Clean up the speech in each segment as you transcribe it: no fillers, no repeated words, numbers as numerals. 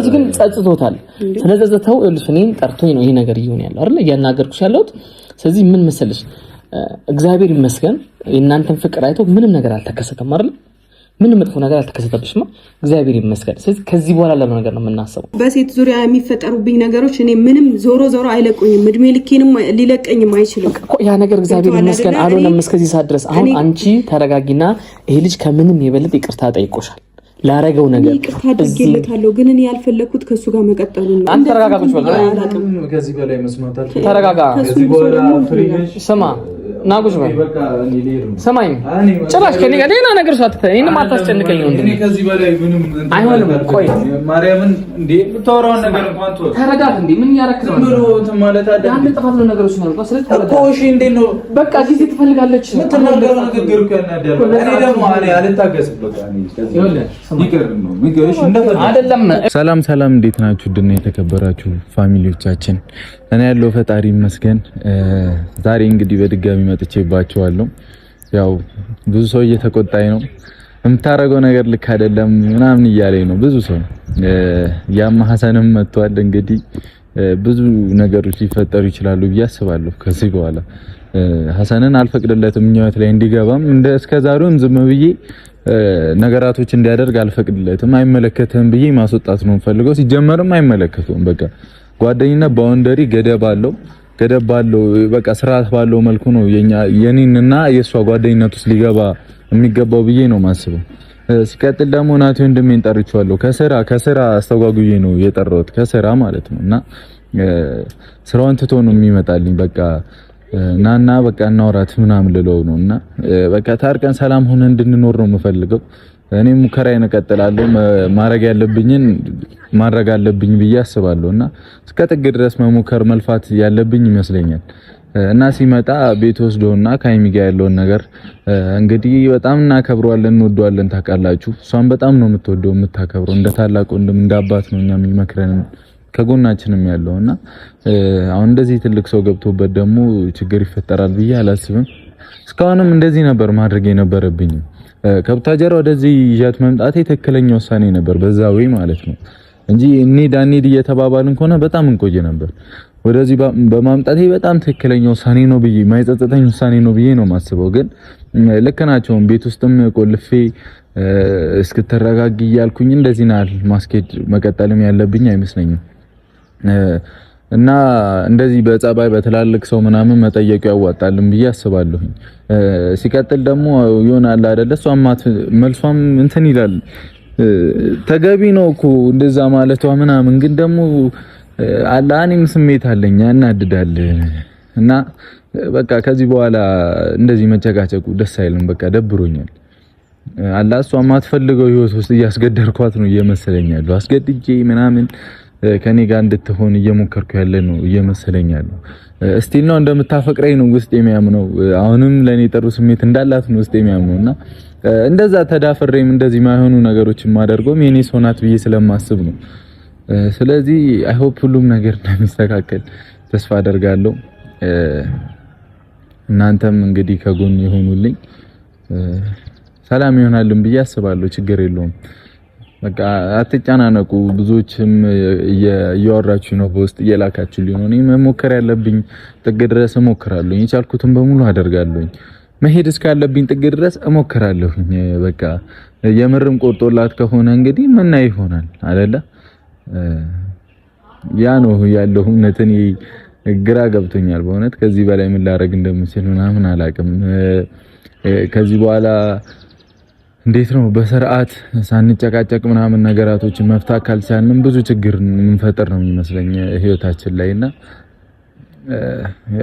እዚህ ግን ጸጽቶታል። ስለጸጸተው ልጅ እኔን ጠርቶኝ ነው ይሄ ነገር ይሆን ያለው አይደል እያናገርኩሽ ያለሁት። ስለዚህ ምን መሰለሽ እግዚአብሔር ይመስገን የእናንተን ፍቅር አይቶ ምንም ነገር አልተከሰተም አይደል? ምንም መጥፎ ነገር አልተከሰተብሽም። እግዚአብሔር ይመስገን። ስለዚህ ከዚህ በኋላ ያለው ነገር ነው የምናስበው። በሴት ዙሪያ የሚፈጠሩብኝ ነገሮች እኔ ምንም ዞሮ አይለቁኝም። እድሜ ልኬንም ሊለቀኝም አይችልም እኮ ያ ነገር። እግዚአብሔር ይመስገን አልሆነም እስከዚህ ሰዓት ድረስ። አሁን አንቺ ተረጋጊና ይሄ ልጅ ከምንም የበለጠ ይቅርታ ጠይቆሻል ላረገው ነገር። ይቅርታ አድርጌለታለሁ፣ ግን እኔ ያልፈለኩት ከሱ ጋር መቀጠሉ ነው። አንተ ተረጋጋች በል። ከዚህ በላይ መስማት አልፈልግም። ተረጋጋ። ከዚህ በኋላ ስማ ናጉሽ በል። ሰማኝ። ጭራሽ ከኔ ጋር ሌላ ነገር ሳትተኝ እኔንም አታስጨንቀኝ ነው እንዴ? እኔ ከዚህ በላይ ምንም አይሆንም። ቆይ ማርያምን እንዴ የምታወራውን ነገር እንኳን ተወው። ተረዳት እንዴ ምን ያረክ ነው? ብሎ እንትን ማለት አይደለም። አንተ ጥፋት ነው ነገሮች ነው ያልኩት። ስለዚህ ተረዳት እኮ እሺ። እንዴት ነው በቃ ጊዜ ትፈልጋለች የምትናገረው ንግግር እኮ ያናደረ። እኔ ደግሞ አልታገስም። በቃ እኔ ይገርም ነው ምገሽ እንደፈለኩ አይደለም። ሰላም እንዴት ናችሁ? ድና የተከበራችሁ ፋሚሊዎቻችን እኔ ያለው ፈጣሪ ይመስገን። ዛሬ እንግዲህ በድጋሚ መጥቼባችኋለሁ። ያው ብዙ ሰው እየተቆጣኝ ነው፣ የምታረገው ነገር ልክ አይደለም ምናምን እያለኝ ነው ብዙ ሰው። ያም ሐሰንም መጥቷል። እንግዲህ ብዙ ነገሮች ሊፈጠሩ ይችላሉ ብዬ አስባለሁ። ከዚህ በኋላ ሐሰንን አልፈቅድለትም ህይወት ላይ እንዲገባም እንደ እስከዛሬውም ዝም ብዬ ነገራቶች እንዲያደርግ አልፈቅድለትም። አይመለከትም ብዬ ማስወጣት ነው ፈልገው። ሲጀመርም አይመለከቱም። በቃ ጓደኝነት ባውንደሪ ገደብ ባለው በቃ ስርዓት ባለው መልኩ ነው የኔንና የሷ ጓደኝነት ውስጥ ሊገባ የሚገባው ብዬ ነው ማስበው። ሲቀጥል ደግሞ ናቲ ወንድሜን ጠርቼዋለሁ። ከስራ አስተጓጉዬ ነው የጠራሁት፣ ከስራ ማለት ነው። እና ስራውን ትቶ ነው የሚመጣልኝ። በቃ ናና በቃ እናውራት ምናምን ልለው ነው። እና በቃ ታርቀን ሰላም ሆነ እንድንኖር ነው የምፈልገው። እኔ ሙከራዬን እቀጥላለሁ። ማድረግ አለብኝ ብዬ አስባለሁ። እና እስከ ጥግ ድረስ መሞከር መልፋት ያለብኝ ይመስለኛል። እና ሲመጣ ቤት ወስዶና ከሀይሚ ጋር ያለውን ነገር እንግዲህ በጣም እናከብረዋለን፣ እንወደዋለን። ታውቃላችሁ፣ እሷን በጣም ነው የምትወደው የምታከብረው። እንደ ታላቅ ወንድም እንደ አባት ነው እኛ የሚመክረን ከጎናችንም ያለውና አሁን እንደዚህ ትልቅ ሰው ገብቶበት ደግሞ ችግር ይፈጠራል ብዬ አላስብም። እስካሁንም እንደዚህ ነበር ማድረግ የነበረብኝ። ከብታጀራ ወደዚህ ይያት መምጣቴ ትክክለኛ ውሳኔ ነበር፣ በዛ ወይ ማለት ነው እንጂ እንሂድ እየተባባልን ከሆነ በጣም እንቆይ ነበር። ወደዚህ በማምጣቴ በጣም ትክክለኛ ውሳኔ ነው ብዬ ማይጸጸተኝ ውሳኔ ነው ብዬ ነው ማስበው። ግን ልክ ናቸው። ቤት ውስጥም ቆልፌ እስክትረጋጊ እያልኩኝ እንደዚህ ናል ማስኬድ መቀጠልም ያለብኝ አይመስለኝም። እና እንደዚህ በጸባይ በትላልቅ ሰው ምናምን መጠየቁ ያዋጣልም ብዬ አስባለሁ። ሲቀጥል ደግሞ ይሆናል አይደለ እሷም መልሷም እንትን ይላል፣ ተገቢ ነው እኮ እንደዛ ማለቷ ምናምን። ግን ደግሞ አላህንም ስሜት አለኝ ያናድዳል። እና በቃ ከዚህ በኋላ እንደዚህ መጨቃጨቁ ደስ አይልም። በቃ ደብሮኛል። አላህ እሷም ማትፈልገው ህይወት ውስጥ እያስገደርኳት ነው እየመሰለኝ ያለው። አስገድጄ ምናምን ከኔ ጋር እንድትሆን እየሞከርኩ ያለ ነው እየመሰለኝ ያለው። እስቲል ነው እንደምታፈቅረኝ ነው ውስጥ የሚያምነው። አሁንም ለኔ ጥሩ ስሜት እንዳላት ነው ውስጥ የሚያምነውና እንደዛ ተዳፈረም እንደዚህ ማይሆኑ ነገሮችን ማደርገውም የኔ ሶናት ብዬ ስለማስብ ነው። ስለዚህ አይ ሆፕ ሁሉም ነገር እንደሚስተካከል ተስፋ አደርጋለሁ። እናንተም እንግዲህ ከጎን ይሆኑልኝ፣ ሰላም ይሆናልን ብዬ አስባለሁ። ችግር የለውም። በቃ አትጨናነቁ። ብዙዎችም እያወራችሁ ነው፣ በውስጥ እየላካችሁልኝ ነው። እኔ መሞከር ያለብኝ ጥግ ድረስ እሞክራለሁ። የቻልኩትን በሙሉ አደርጋለሁ። መሄድ እስካለብኝ ጥግ ድረስ እሞክራለሁ። በቃ የምርም ቆርጦላት ከሆነ እንግዲህ ምን ይሆናል አይደለ? ያ ነው ያለው። እውነትን ግራ ገብቶኛል በእውነት። ከዚህ በላይ ምን ላደርግ እንደምችል ምናምን አላውቅም። ከዚህ በኋላ እንዴት ነው በስርዓት ሳንጨቃጨቅ ምናምን ነገራቶችን መፍታት ካልቻልንም ብዙ ችግር እንፈጠር ነው የሚመስለኝ ህይወታችን ላይና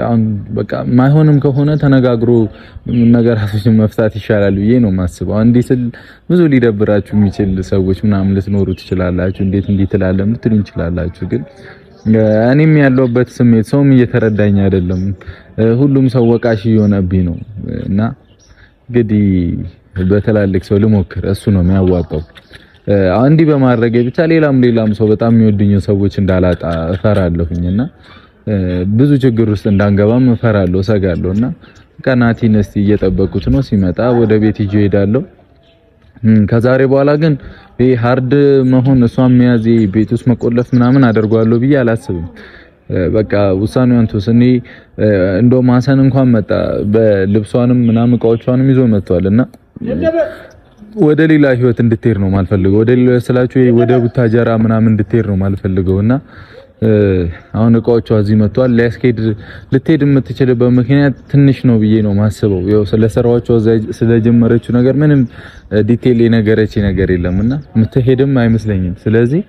አሁን በቃ ማይሆንም ከሆነ ተነጋግሮ ነገራቶችን መፍታት ይሻላል ብዬ ነው የማስበው። አንዴ ስል ብዙ ሊደብራችሁ የሚችል ሰዎች ምናምን ልትኖሩ ትችላላችሁ። እንዴት ትላለህ ልትሉኝ ትችላላችሁ። ግን እኔም ያለውበት ስሜት ሰውም እየተረዳኝ አይደለም። ሁሉም ሰው ወቃሽ እየሆነብኝ ነው እና እንግዲህ በተላልቅ ሰው ልሞክር፣ እሱ ነው የሚያዋጣው። አንዲ በማድረግ ብቻ ሌላም ሰው በጣም የሚወዱኝ ሰዎች እንዳላጣ እፈራለሁኝና ብዙ ችግር ውስጥ እንዳንገባም እፈራለሁ፣ እሰጋለሁና ቀናቲን እስቲ እየጠበቁት ነው። ሲመጣ ወደ ቤት ይዤ እሄዳለሁ። ከዛሬ በኋላ ግን ይሄ ሃርድ መሆን እሷን መያዝ ቤት ውስጥ መቆለፍ ምናምን አደርጋለሁ ብዬ አላስብም። በቃ ውሳኔውን ተወሰነ። እንደው ማሰን እንኳን መጣ በልብሷንም ምናምን እቃዎቿንም ይዞ መጥቷልና ወደ ሌላ ህይወት እንድትሄድ ነው ማልፈልገው። ወደ ሌላ ስላችሁ ወደ ቡታጀራ ምናምን እንድትሄድ ነው ማልፈልገውና አሁን እቃዎቿ እዚህ መጥቷል። ሊያስኬድ ልትሄድ የምትችልበት ምክንያት ትንሽ ነው ብዬ ነው ማስበው። ያው ስለሰራዎቿ ስለጀመረችው ነገር ምንም ዲቴል የነገረች ነገር የለምና የምትሄድም አይመስለኝም። ስለዚህ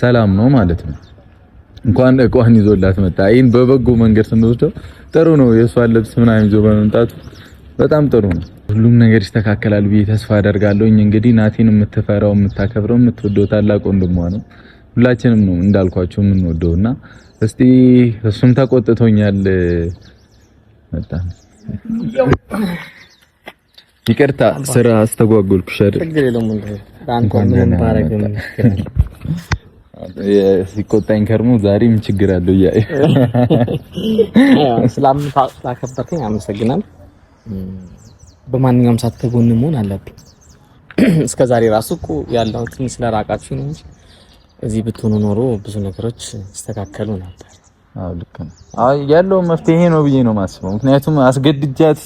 ሰላም ነው ማለት ነው። እንኳን እቃዋን ይዞላት መጣ። ይሄን በበጎ መንገድ ስንወስደው ጥሩ ነው። የሷን ልብስ ምናምን ይዞ በመምጣቱ በጣም ጥሩ ነው። ሁሉም ነገር ይስተካከላል ብዬ ተስፋ አደርጋለሁ። እንግዲህ ናቲን የምትፈራው የምታከብረው የምትወደው ታላቅ ወንድሟ ነው። ሁላችንም ነው እንዳልኳችሁ የምንወደውና እስቲ እሱም ተቆጥቶኛል። መጣ ይቅርታ ስራ አስተጓጎልኩሽ አይደል? ችግር የለውም። እንኳን ምንም ባረግም ሲቆጣኝ ከርሞ ዛሬም ችግር አለው እያለ ስላከበርከኝ አመሰግናለሁ። በማንኛውም ሰዓት ከጎን መሆን አለብኝ። እስከዛሬ ራሱ እኮ ያለው ትንሽ ስለራቃችሁ ነው እንጂ እዚህ ብትሆኑ ኖሮ ብዙ ነገሮች ይስተካከሉ ነበር። አዎ ልክ ነው። አይ ያለው መፍትሄ ነው ብዬ ነው ማስበው። ምክንያቱም አስገድጃት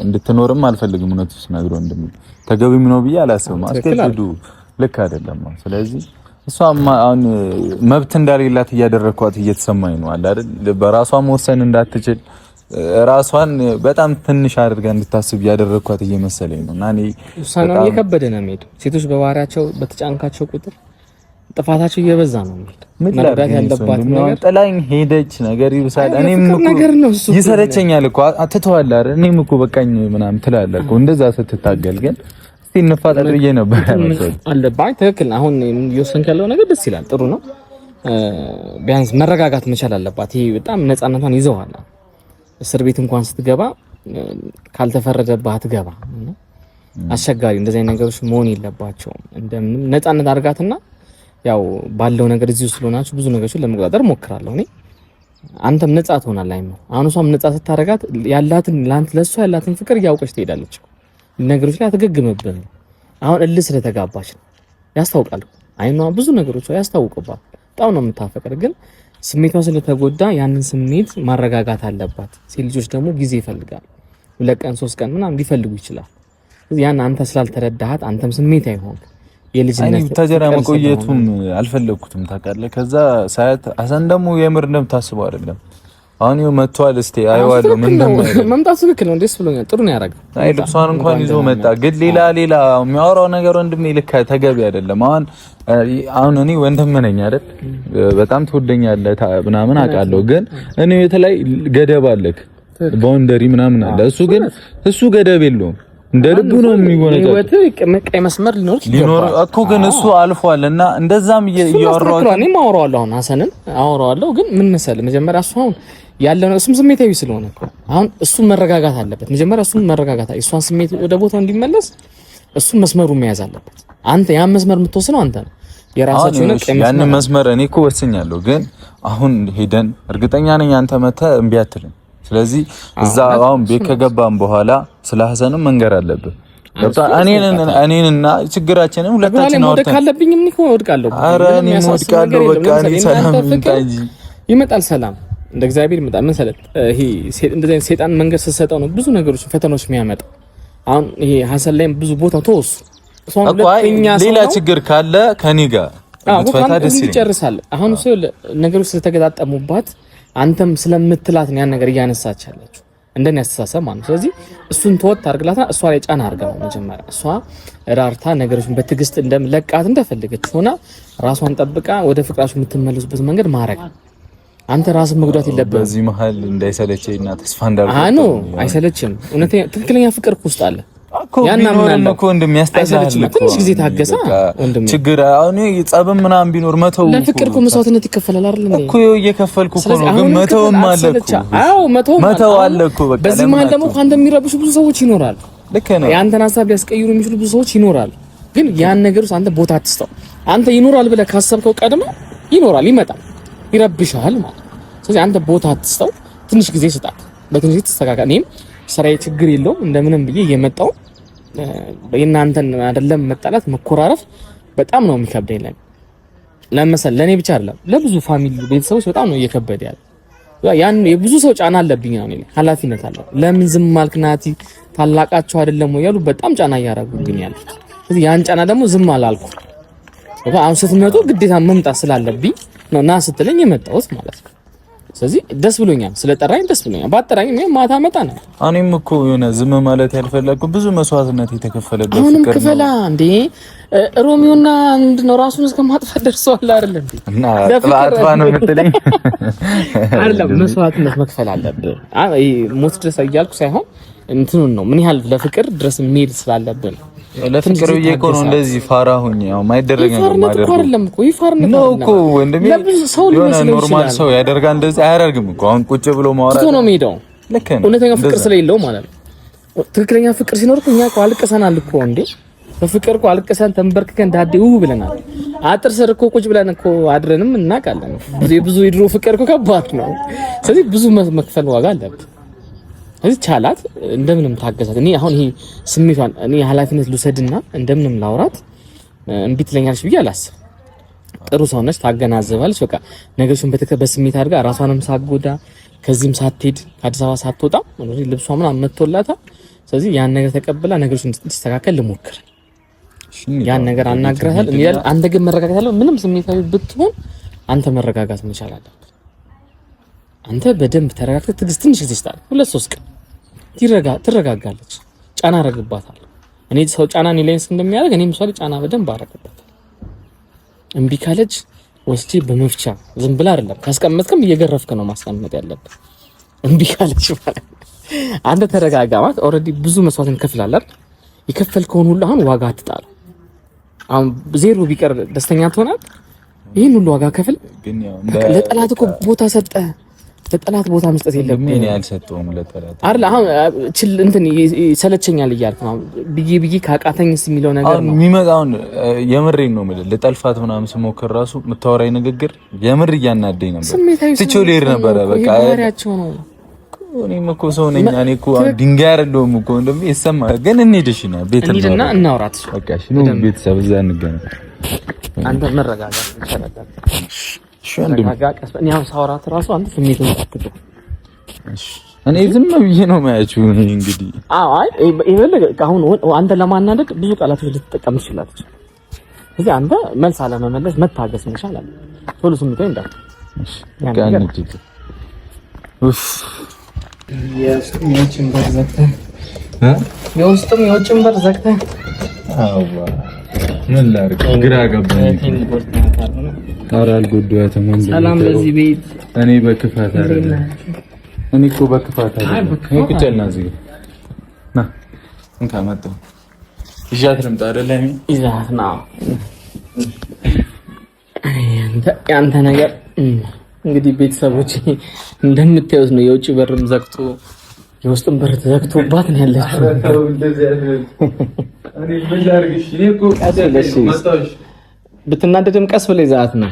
እንድትኖርም አልፈልግም። እውነቱስ ነግሮ ተገቢም ነው ብዬ አላስብም። አስገድዱ ልክ አይደለም። ስለዚህ እሷም አሁን መብት እንዳሌላት እያደረኳት እየተሰማኝ ነው አይደል? በራሷ መወሰን እንዳትችል ራሷን በጣም ትንሽ አድርጋ እንድታስብ ያደረኳት እየመሰለኝ ነው። እና እኔ ውሳኔው እየከበደ ነው የሚሄድ። ሴቶች በባህሪያቸው በተጫንካቸው ቁጥር ጥፋታቸው እየበዛ ነው የሚሄድ። መረዳት ያለባት ነገር ጥላኝ ሄደች ነገር ይብሳል። እኔም እኮ ይሰለቸኛል እኮ አትተዋል አይደል? እኔም እኮ በቃኝ ምናምን ትላለህ እኮ እንደዛ ስትታገል። ግን እስቲ እንፋጠጥ ብዬ ነበር አለባኝ። ትክክል። አሁን እየወሰንክ ያለው ነገር ደስ ይላል፣ ጥሩ ነው። ቢያንስ መረጋጋት መቻል አለባት። ይሄ በጣም ነፃነቷን ይዘዋል። እስር ቤት እንኳን ስትገባ ካልተፈረደባት አትገባ። አስቸጋሪ እንደዚህ አይነት ነገሮች መሆን የለባቸውም። እንደምንም ነፃነት አድርጋትና ያው ባለው ነገር እዚሁ ስለሆናችሁ ብዙ ነገሮችን ለመቆጣጠር ሞክራለሁ እኔ። አንተም ነፃ ትሆናለህ። አይመ አሁን እሷም ነፃ ስታረጋት ያላትን ለሷ ያላትን ፍቅር እያወቀች ትሄዳለች። ነገሮች ላይ አትገግምብህ። አሁን እልህ ስለተጋባች ነው ያስታውቃል። አይኗ ብዙ ነገሮች ያስታውቁባል። በጣም ነው የምታፈቅር፣ ግን ስሜቷ ስለተጎዳ ያንን ስሜት ማረጋጋት አለባት። ሴት ልጆች ደግሞ ጊዜ ይፈልጋል። 2 ቀን 3 ቀን ምናምን ሊፈልጉ ይችላል። ያን አንተ ስላልተረዳሃት አንተም ስሜት አይሆን የልጅነት ተጀራ መቆየቱም አልፈለኩትም ታውቃለህ። ከዛ ሳያት አሰን ደግሞ የምር እንደምታስበው አይደለም። አሁን ይኸው መጥቷል። እስቲ አይዋለሁ ምን እንደማይል መምጣቱ ልክ ነው። ደስ ብሎኛል። ጥሩ ነው ያደረገው። አይ ልብሷን እንኳን ይዞ መጣ። ግን ሌላ የሚያወራው ነገር ወንድሜ ልክ ተገቢ አይደለም። አሁን እኔ ወንድም ነኝ አይደል? በጣም ትወደኛለህ ምናምን አውቃለሁ። ግን እኔ የተለይ ገደብ አለክ ባውንደሪ ምናምን አለ። እሱ ገደብ የለውም። እንደ ልቡ ነው የሚሆነው። ህይወት ቀይ መስመር ሊኖር እኮ ግን እሱ አልፏልና እንደዛም እያወራው እኔም አወራዋለሁ። አሁን ሐሰንን አወራዋለሁ። ግን ምን መሰለህ መጀመሪያ እሱ አሁን ያለው እሱም ስሜታዊ ስለሆነ እኮ አሁን እሱ መረጋጋት አለበት። መጀመሪያ እሱ መረጋጋት እሷን ስሜት ወደ ቦታው እንዲመለስ እሱ መስመሩ መያዝ አለበት። አንተ ያን መስመር የምትወስነው አንተ ነው። የራሳችሁ ነው ቀይ መስመር። ያን መስመር እኔ እኮ ወስኛለሁ። ግን አሁን ሄደን እርግጠኛ ነኝ አንተ መተህ እምቢ አትልም። ስለዚህ እዛ አሁን ቤት ከገባን በኋላ ስለ ሐሰንም መንገር አለብን። እኔንና ችግራችንን ሁለታችን አውርተን ካለብኝ ምን እኮ ወድቃለሁ። ኧረ እኔ ወድቃለሁ። በቃ እኔ ሰላም እንታጂ ይመጣል። ሰላም እንደ እግዚአብሔር ይመጣል። መሰለት ይሄ እንደዚህ አይነት ሰይጣን መንገድ ስትሰጠው ነው ብዙ ነገሮች ፈተናዎች የሚያመጣ። አሁን ይሄ ሐሰን ላይም ብዙ ቦታ ተወሱ። ሌላ ችግር ካለ ከኔ ጋር ፈታ ደስ ይጨርሳል። አሁን ሰው ነገሮች ስለተገጣጠሙባት አንተም ስለምትላት ነው ያን ነገር እያነሳች ያለችው እንደኔ አስተሳሰብ ማለት ነው። ስለዚህ እሱን ተወት አድርግላታ። እሷ ላይ ጫና አድርጋ ነው መጀመሪያ እሷ ራርታ ነገሮችን በትዕግስት እንደምለቃት እንደፈለገች ሆና ራሷን ጠብቃ ወደ ፍቅራችሁ የምትመለሱበት መንገድ ማድረግ። አንተ ራስን መጉዳት የለብህም። በዚህ መሀል እንዳይሰለቸኝና ተስፋ እንዳልኩ አኖ አይሰለችም። እውነተኛ ትክክለኛ ፍቅር ውስጥ አለ። ያን ምናምን እኮ እንደሚያስጠላህ ትንሽ ጊዜ ታገሳ ወንድም። ችግር አሁን ጸብም ምናምን ቢኖር መተው ለፍቅር እኮ መስዋዕትነት ይከፈላል አይደል እንዴ? እኮ እየከፈልኩ እኮ ነው። ግን መተውም አለ እኮ። አዎ መተው አለ እኮ። በቃ በዚህ መሀል ደግሞ አንተ የሚረብሹ ብዙ ሰዎች ይኖራሉ። ልክ ነው። ያንተን ሀሳብ ሊያስቀይሩ የሚችሉ ብዙ ሰዎች ይኖራሉ። ግን ያን ነገር ውስጥ አንተ ቦታ አትስጠው። አንተ ይኖራል ብለህ ካሰብከው ቀድሞ ይኖራል፣ ይመጣል፣ ይረብሻል ማለት። ስለዚህ አንተ ቦታ አትስጠው። ትንሽ ጊዜ ስጣት። በትንሽ ጊዜ ተስተካከል። እኔም ስራዬ ችግር የለውም እንደምንም ብዬ እየመጣሁ የእናንተን አይደለም መጣላት መኮራረፍ በጣም ነው የሚከብደኝ ለምሳሌ ለኔ ብቻ አይደለም ለብዙ ፋሚሊ ቤተሰቦች በጣም ነው እየከበደ ያለው ያን የብዙ ሰው ጫና አለብኝ ነው እኔ ኃላፊነት አለ ለምን ዝም ማልክ ናቲ ታላቃቸው አይደለም ወይ ያሉ በጣም ጫና እያደረጉኝ ያሉት ስለዚህ ያን ጫና ደግሞ ዝም አላልኩ አሁን ስትመጡ ግዴታ መምጣት ስላለብኝ ነው ና ስትለኝ የመጣሁት ማለት ነው ስለዚህ ደስ ብሎኛል ስለጠራኝ ደስ ብሎኛል ባጠራኝ ማታ መጣ ነው እኔም እኮ የሆነ ዝም ማለት ያልፈለኩ ብዙ መስዋዕትነት የተከፈለበት አሁንም ክፈላ እንዴ ሮሚዮና እንድነው ራሱን እስከማጥፋት ደርሷል አይደል እንዴ እና አጥፋ ነው የምትለኝ አይደለም መስዋዕትነት መክፈል አለብህ ሞት ድረስ እያልኩ ሳይሆን እንትኑን ነው ምን ያህል ለፍቅር ድረስ የሚሄድ ስላለብን ለፍቅር እኮ ነው እንደዚህ ፋራ ሆኜ ያው ማይደረግ ነገር ማድረግ አይደለም እኮ ይፋርነት ነው እኮ ወንድሜ የሆነ ኖርማል ሰው ያደርጋል እንደዚህ አያደርግም እኮ አሁን ቁጭ ብሎ ማውራት ነው የሚሄደው ልክ ነው እውነተኛ ፍቅር ስለሌለው ማለት ነው ትክክለኛ ፍቅር ሲኖር እኛ እኮ አልቀሰናል እኮ እንዴ በፍቅር እኮ አልቀሰን ተንበርክከን ዳዴው ብለናል አጥር ስር እኮ ቁጭ ብለን እኮ አድረንም እናውቃለን ብዙ የድሮ ፍቅር እኮ ከባድ ነው ስለዚህ ብዙ መክፈል ዋጋ አለበት እዚህ ቻላት እንደምንም ታገዛት እኔ አሁን ይሄ ስሜቷን እኔ ኃላፊነት ልውሰድና እንደምንም ላውራት እምቢ ትለኛለች ብዬ አላስብ ጥሩ ሰው ነች ታገናዘባለች በቃ ነገሮችን በስሜት አድርጋ ራሷንም ሳትጎዳ ከዚህም ሳትሄድ ከአዲስ አበባ ሳትወጣ ልብሷ ምናምን መጥቶላታ ስለዚህ ያን ነገር ተቀብላ ነገሮችን እንድትስተካከል ልሞክር ያን ነገር አናግራታል አንተ ግን መረጋጋት አለው ምንም ስሜታዊ ብትሆን አንተ መረጋጋት መቻል አለብህ አንተ በደንብ ተረጋግተህ ትግስት ትንሽ ይስጣል 2-3 ቀን ትረጋጋለች ጫና አረግባታለሁ እኔ ሰው ጫና እኔ ላይ እንደሚያደርግ እኔም ሰው ጫና በደንብ አረግባታለሁ እምቢ ካለች ወስጄ በመፍቻ ዝም ብላ አይደለም ካስቀመጥክም እየገረፍክ ነው ማስቀመጥ ያለብህ እምቢ ካለች ማለት አንተ ተረጋጋ ማለት ኦሬዲ ብዙ መስዋዕትን ከፍላለህ የከፈልከውን ሁሉ አሁን ዋጋ አትጣል አሁን ዜሮ ቢቀር ደስተኛ ትሆናለህ ይሄን ሁሉ ዋጋ ከፍል ግን ያው ለጠላት እኮ ቦታ ሰጠ ለጠላት ቦታ መስጠት የለብህም ምን ያልሰጠውም ለጠላት አይደል አሁን ችል እንትን ይሰለቸኛል እያልኩ ነው ብዬ ካቃተኝስ የሚለው ነገር ነው የሚመጣውን የምሬን ነው ማለት ለጠልፋት ምናምን ስሞክር ራሱ የምታወራኝ ንግግር የምር እያናደኝ ነበር ትቼው ልሄድ ነበረ በቃ ባህሪያቸው ነው እኔም እኮ ሰው ነኝ እኔ እኮ ድንጋይ አይደለሁም እኮ እንደም ይሰማ ግን እንሂድሽ ነው ቤት እንሂድና እናውራት በቃ እሺ ነው ቤተሰብ እዛ እንገናኝ አንተ መረጋጋት ይቻላል ሸንድማጋቀስ እኔ አሁን ሳወራት ራሱ አንተ ስሜትን ታክቶ እኔ ዝም ብዬ ነው ማያችሁ እንግዲህ አይ ይበልግ አሁን አንተ ለማናደድ ብዙ ቃላቶች ልትጠቀም ትችላለች እዚህ አንተ መልስ አለመመለስ መታገስ መቻል አለ ቶሎ ስሜት እንዳት ጋንጂ ኡፍ የውጭን በር ዘግተህ የውስጥም የውጭን በር ዘግተህ አዋ ምን ላድርግ ግራ ገባኝ ኧረ አልጎዳኋትም ሰላም ለዚህ ቤት እኔ በክፋት አይደለም እኔ እኮ በክፋት አይደለም እኔ ቁጭ ያልና እዚህ ና እንካ መጣሁ ይዣት ልምጣ አይደለ ይዛት ና ያንተ ነገር እንግዲህ ቤተሰቦች እንደምታዩት ነው የውጭ በርም ዘግቶ የውስጥም በር ተዘግቶባት ነው ያለችው እኔ ምን ላድርግሽ እኔ እኮ መጣሁሽ ብትናደድም ቀስ ብለህ ይዛት ነው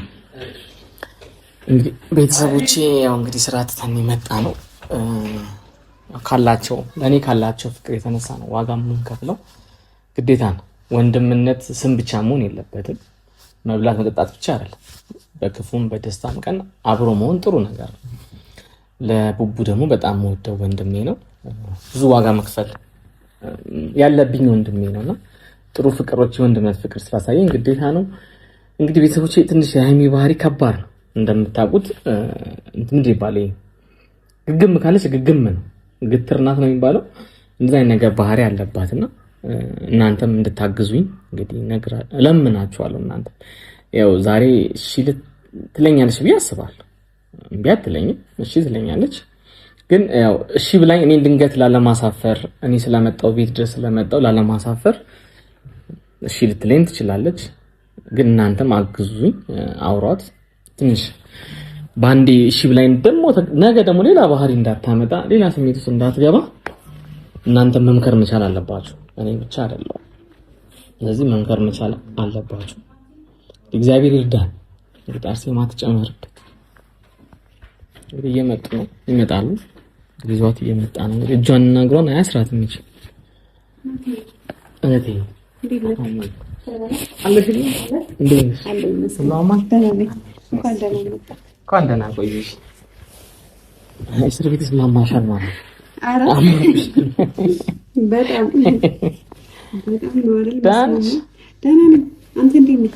እንግዲህ ቤተሰቦቼ ያው እንግዲህ ስራ ትተን መጣ ነው ካላቸው ለኔ ካላቸው ፍቅር የተነሳ ነው ዋጋ ምን ከፍለው ግዴታ ነው ወንድምነት ስም ብቻ መሆን የለበትም መብላት መጠጣት ብቻ አይደለም በክፉም በደስታም ቀን አብሮ መሆን ጥሩ ነገር ነው ለቡቡ ደግሞ በጣም ወደው ወንድሜ ነው ብዙ ዋጋ መክፈል ያለብኝ ወንድሜ ነውና ጥሩ ፍቅሮች ወንድምነት ፍቅር ስላሳየኝ ግዴታ ነው እንግዲህ ቤተሰቦቼ ትንሽ የሃይሚ ባህሪ ከባድ ነው እንደምታውቁት እንትን ይባላል ግግም ካለች ግግም ነው ግትርናት ነው የሚባለው እንደዛ አይነት ነገር ባህሪ አለባትና እናንተም እንድታግዙኝ እንግዲህ ነግራ ለምናችኋለሁ እናንተ ያው ዛሬ እሺ ትለኛለች ብዬ አስባለሁ እምቢ አትለኝም እሺ ትለኛለች ግን ያው እሺ ብላኝ እኔ ድንገት ላለማሳፈር እኔ ስለመጣው ቤት ድረስ ስለመጣው ላለማሳፈር እሺ ልትለኝ ትችላለች ግን እናንተም አግዙኝ አውሯት ትንሽ ባንዴ እሺ ብላኝ ደግሞ ነገ ደግሞ ሌላ ባህሪ እንዳታመጣ ሌላ ስሜት ውስጥ እንዳትገባ እናንተም መምከር መቻል አለባችሁ እኔ ብቻ አይደለም ስለዚህ መምከር መቻል አለባችሁ እግዚአብሔር ይርዳን እንግዲህ አርሴማ ተጨመረበት እንግዲህ እየመጡ ነው ይመጣሉ ግዟት እየመጣ ነው እጇንና እግሯን አያስራት እንጂ እህቴ እንኳን ደህና ቆየሽ። እስር ቤትስ ማማሻል ማለት በጣም ደህና ነኝ። አንተ እንዴት ነህ?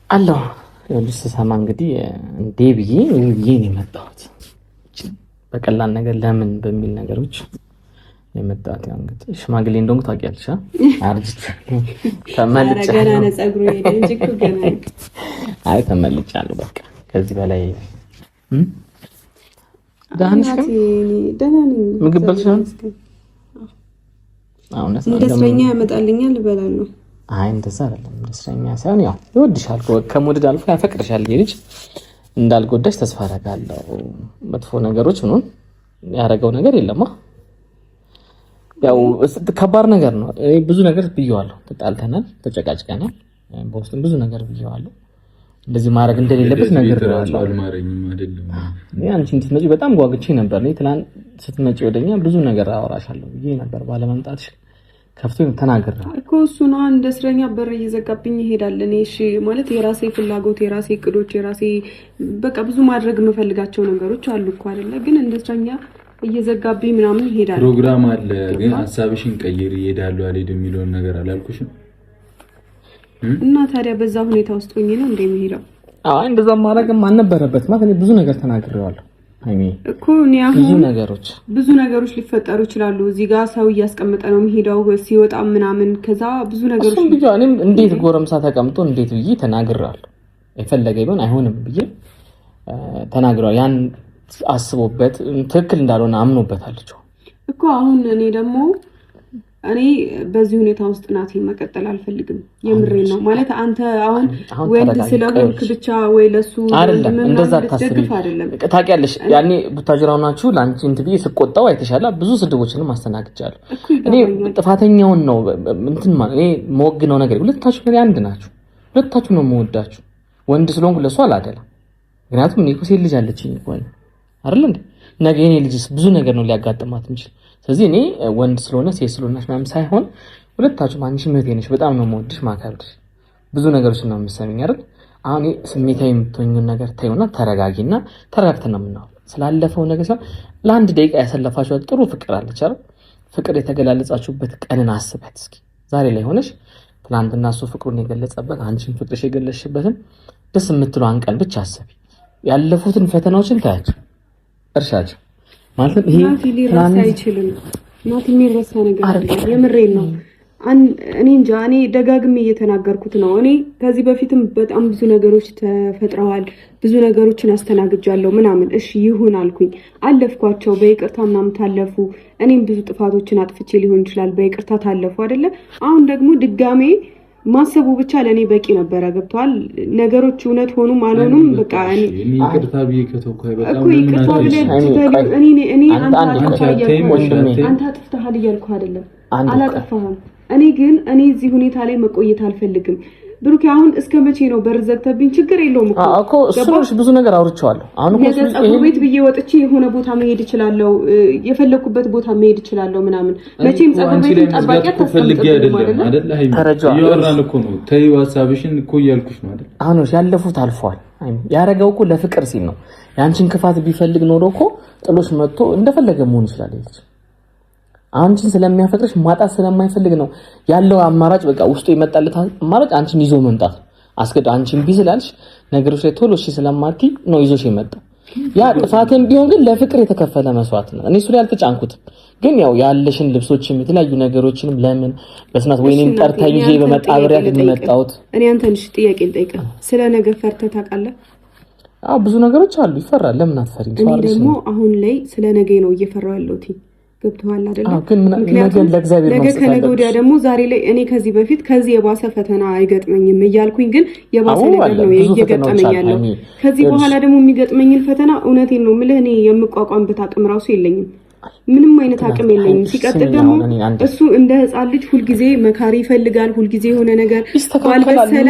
አለሁ። ይኸውልሽ ስሰማ እንግዲህ እንዴ ብዬ ነው የመጣሁት። በቀላል ነገር ለምን በሚል ነገሮች የመጣሁት። ያው እንግዲህ ሽማግሌ እንደሆንኩ ታውቂያለሽ። አርጅት ተመልጫለሁ። ገና ነው ፀጉሩ ሄደ እንጂ እኮ ገና ነው። አይ ተመልጫለሁ። በቃ ከዚህ በላይ ደህና ነኝ። ምግብ በልሽ? አሁን ደስተኛ ያመጣልኛል እበላለሁ። አይ እንደዛ አይደለም። ደስተኛ ሳይሆን ያው ይወድሻል፣ ከመውደድ አልፎ ያፈቅርሻል። ልጅ እንዳልጎዳሽ ተስፋ አደርጋለሁ። መጥፎ ነገሮች ምኑን ያደረገው ነገር የለማ። ያው ከባድ ነገር ነው። ብዙ ነገር ብየዋለሁ። ተጣልተናል፣ ተጨቃጭቀናል። በውስጥም ብዙ ነገር ብየዋለሁ። እንደዚህ ማድረግ እንደሌለበት ነገር ነው። አልማረኝም አይደለም። አንቺ እንድትመጪ በጣም ጓጉቼ ነበር። ትናንት ስትመጪ ወደኛ ብዙ ነገር አወራሻለሁ ብዬ ነበር። ባለመምጣትሽ ከፍቶኝ ተናግሬ እኮ እሱ ነው እንደ እስረኛ በር እየዘጋብኝ ይሄዳል። እኔ እሺ ማለት የራሴ ፍላጎት፣ የራሴ እቅዶች፣ የራሴ በቃ ብዙ ማድረግ የምፈልጋቸው ነገሮች አሉ እኮ አይደለ? ግን እንደ እስረኛ እየዘጋብኝ ምናምን ይሄዳል። ፕሮግራም አለ ግን ሐሳብሽን ቀይሪ ይሄዳሉ አልሄድም የሚለውን ነገር አላልኩሽም? እና ታዲያ በዛ ሁኔታ ውስጥ ሆኜ ነው እንደሚሄደው? አይ እንደዛ ማድረግም አልነበረበት ማለት እኔ ብዙ ነገር ተናግሬዋለሁ። አይኔ እኮ እኔ አሁን ብዙ ነገሮች ሊፈጠሩ ይችላሉ። እዚህ ጋር ሰው እያስቀመጠ ነው የሚሄደው ሲወጣ ምናምን ከዛ ብዙ ነገሮች እሱም ብቻ እኔም እንዴት ጎረምሳ ተቀምጦ እንዴት ብዬ ተናግሬዋለሁ። የፈለገ ቢሆን አይሆንም ብዬ ተናግሬዋለሁ። ያን አስቦበት ትክክል እንዳልሆነ አምኖበታለች እኮ። አሁን እኔ በዚህ ሁኔታ ውስጥ ናቴን መቀጠል አልፈልግም። የምሬን ነው ማለት አንተ አሁን ወንድ ስለሆንክ ብቻ ወይ ለሱ አይደለም እንደዛ ታስቢ አይደለም። ታውቂያለሽ ያኔ ቡታጅራው ናችሁ ላንቺ እንትን ብዬ ስቆጣው አይተሻላ። ብዙ ስድቦችንም አስተናግጃለሁ። እኔ ጥፋተኛውን ነው እንትን ማለት እኔ መወግነው ነገር ሁለታችሁ ግን አንድ ናችሁ። ሁለታችሁ ነው የምወዳችሁ። ወንድ ስለሆንኩ ለሱ አላደለም። ምክንያቱም እኔ እኮ ሴት ልጅ አለችኝ እኮ አይደል እንዴ? ነገ የኔ ልጅስ ብዙ ነገር ነው ሊያጋጥማት እንጂ ስለዚህ እኔ ወንድ ስለሆነ ሴት ስለሆነሽ ምናምን ሳይሆን ሁለታችሁም አንቺ እህቴ ነሽ፣ በጣም ነው የምወድሽ ማከብርሽ፣ ብዙ ነገሮች ነው የምትሰሚኝ አይደል? አሁን ስሜታዊ የምትሆኚውን ነገር ተይውና ተረጋጊና ተረጋግተን ነው የምናወራው። ስላለፈው ነገር ሳይሆን ለአንድ ደቂቃ ያሳለፋችኋት ጥሩ ፍቅር አለች አይደል? ፍቅር የተገላለጻችሁበት ቀንን አስበት እስኪ። ዛሬ ላይ ሆነሽ ትናንትና እሱ ፍቅሩን የገለጸበት አንቺን ፍቅርሽ የገለጽሽበትን ደስ የምትለዋን ቀን ብቻ አስቢ። ያለፉትን ፈተናዎችን ታያቸው፣ እርሻቸው ማለት ይሄ ሊረሳ አይችልም። ናት የሚረሳ ነገር አይደለም። የምሬን ነው። እኔ እንጃ እኔ ደጋግሜ እየተናገርኩት ነው። እኔ ከዚህ በፊትም በጣም ብዙ ነገሮች ተፈጥረዋል። ብዙ ነገሮችን አስተናግጃለሁ ምናምን። እሺ ይሁን አልኩኝ፣ አለፍኳቸው። በይቅርታ ምናምን ታለፉ። እኔም ብዙ ጥፋቶችን አጥፍቼ ሊሆን ይችላል፣ በይቅርታ ታለፉ አይደለ? አሁን ደግሞ ድጋሜ ማሰቡ ብቻ ለኔ በቂ ነበረ። ገብቷል። ነገሮች እውነት ሆኑም አልሆኑም በቃ እኔ ይቅርታ ብዬ ከተውኩኝ በጣም አንተ አጥፍተሃል እያልኩ አይደለም፣ አላጠፋህም። እኔ ግን እዚህ ሁኔታ ላይ መቆየት አልፈልግም። ብሩክ አሁን እስከ መቼ ነው በር ዘግተብኝ? ችግር የለውም እኮ እሱሽ ብዙ ነገር አውርቼዋለሁ። አሁን እኮ ፀጉር ቤት ብዬ ወጥቼ የሆነ ቦታ መሄድ እችላለሁ፣ የፈለኩበት ቦታ መሄድ እችላለሁ ምናምን። መቼም ፀጉር ቤት ጠባቂ አታስፈልግ አይደል? እያወራን እኮ ነው። ተይው ሀሳብሽን እኮ እያልኩሽ ነው አይደል? አሁን ያለፉት አልፏል። ያረገው እኮ ለፍቅር ሲል ነው። ያንቺን ክፋት ቢፈልግ ኖሮ እኮ ጥሎሽ መጥቶ እንደፈለገ መሆን ይችላል። አንቺን ስለሚያፈቅርሽ ማጣት ስለማይፈልግ ነው ያለው አማራጭ። በቃ ውስጡ የመጣለት አማራጭ አንቺን ይዞ መምጣት አስገድ አንቺን ቢዝላልሽ ነገሮች ላይ ቶሎ እሺ ስለማትይ ነው ይዞሽ የመጣው። ያ ጥፋትም ቢሆን ግን ለፍቅር የተከፈለ መስዋዕት ነው። እኔ እሱ ላይ አልተጫንኩትም። ግን ያው ያለሽን ልብሶችም የተለያዩ ነገሮችንም ለምን በስናት ወይኔም ጠርታኝ ይዤ በመጣብሪያ ልመጣውት። እኔ አንተን እሺ ጥያቄ ልጠይቅ። ስለ ነገ ፈርተህ ታውቃለህ? ብዙ ነገሮች አሉ። ይፈራል። ለምን አትፈሪም? እኔ ደግሞ አሁን ላይ ስለ ነገ ነው እየፈራው ያለሁት። ገብቶሃል አይደል? ነገ ከነገ ወዲያ ደግሞ ዛሬ ላይ እኔ ከዚህ በፊት ከዚህ የባሰ ፈተና አይገጥመኝም እያልኩኝ ግን የባሰ ነገር ነው እየገጠመኝ ያለው። ከዚህ በኋላ ደግሞ የሚገጥመኝን ፈተና እውነቴን ነው የምልህ እኔ የምቋቋምበት አቅም ራሱ የለኝም። ምንም አይነት አቅም የለኝም። ሲቀጥል ደግሞ እሱ እንደ ህፃን ልጅ ሁልጊዜ መካሪ ይፈልጋል። ሁልጊዜ የሆነ ነገር ባልበሰለ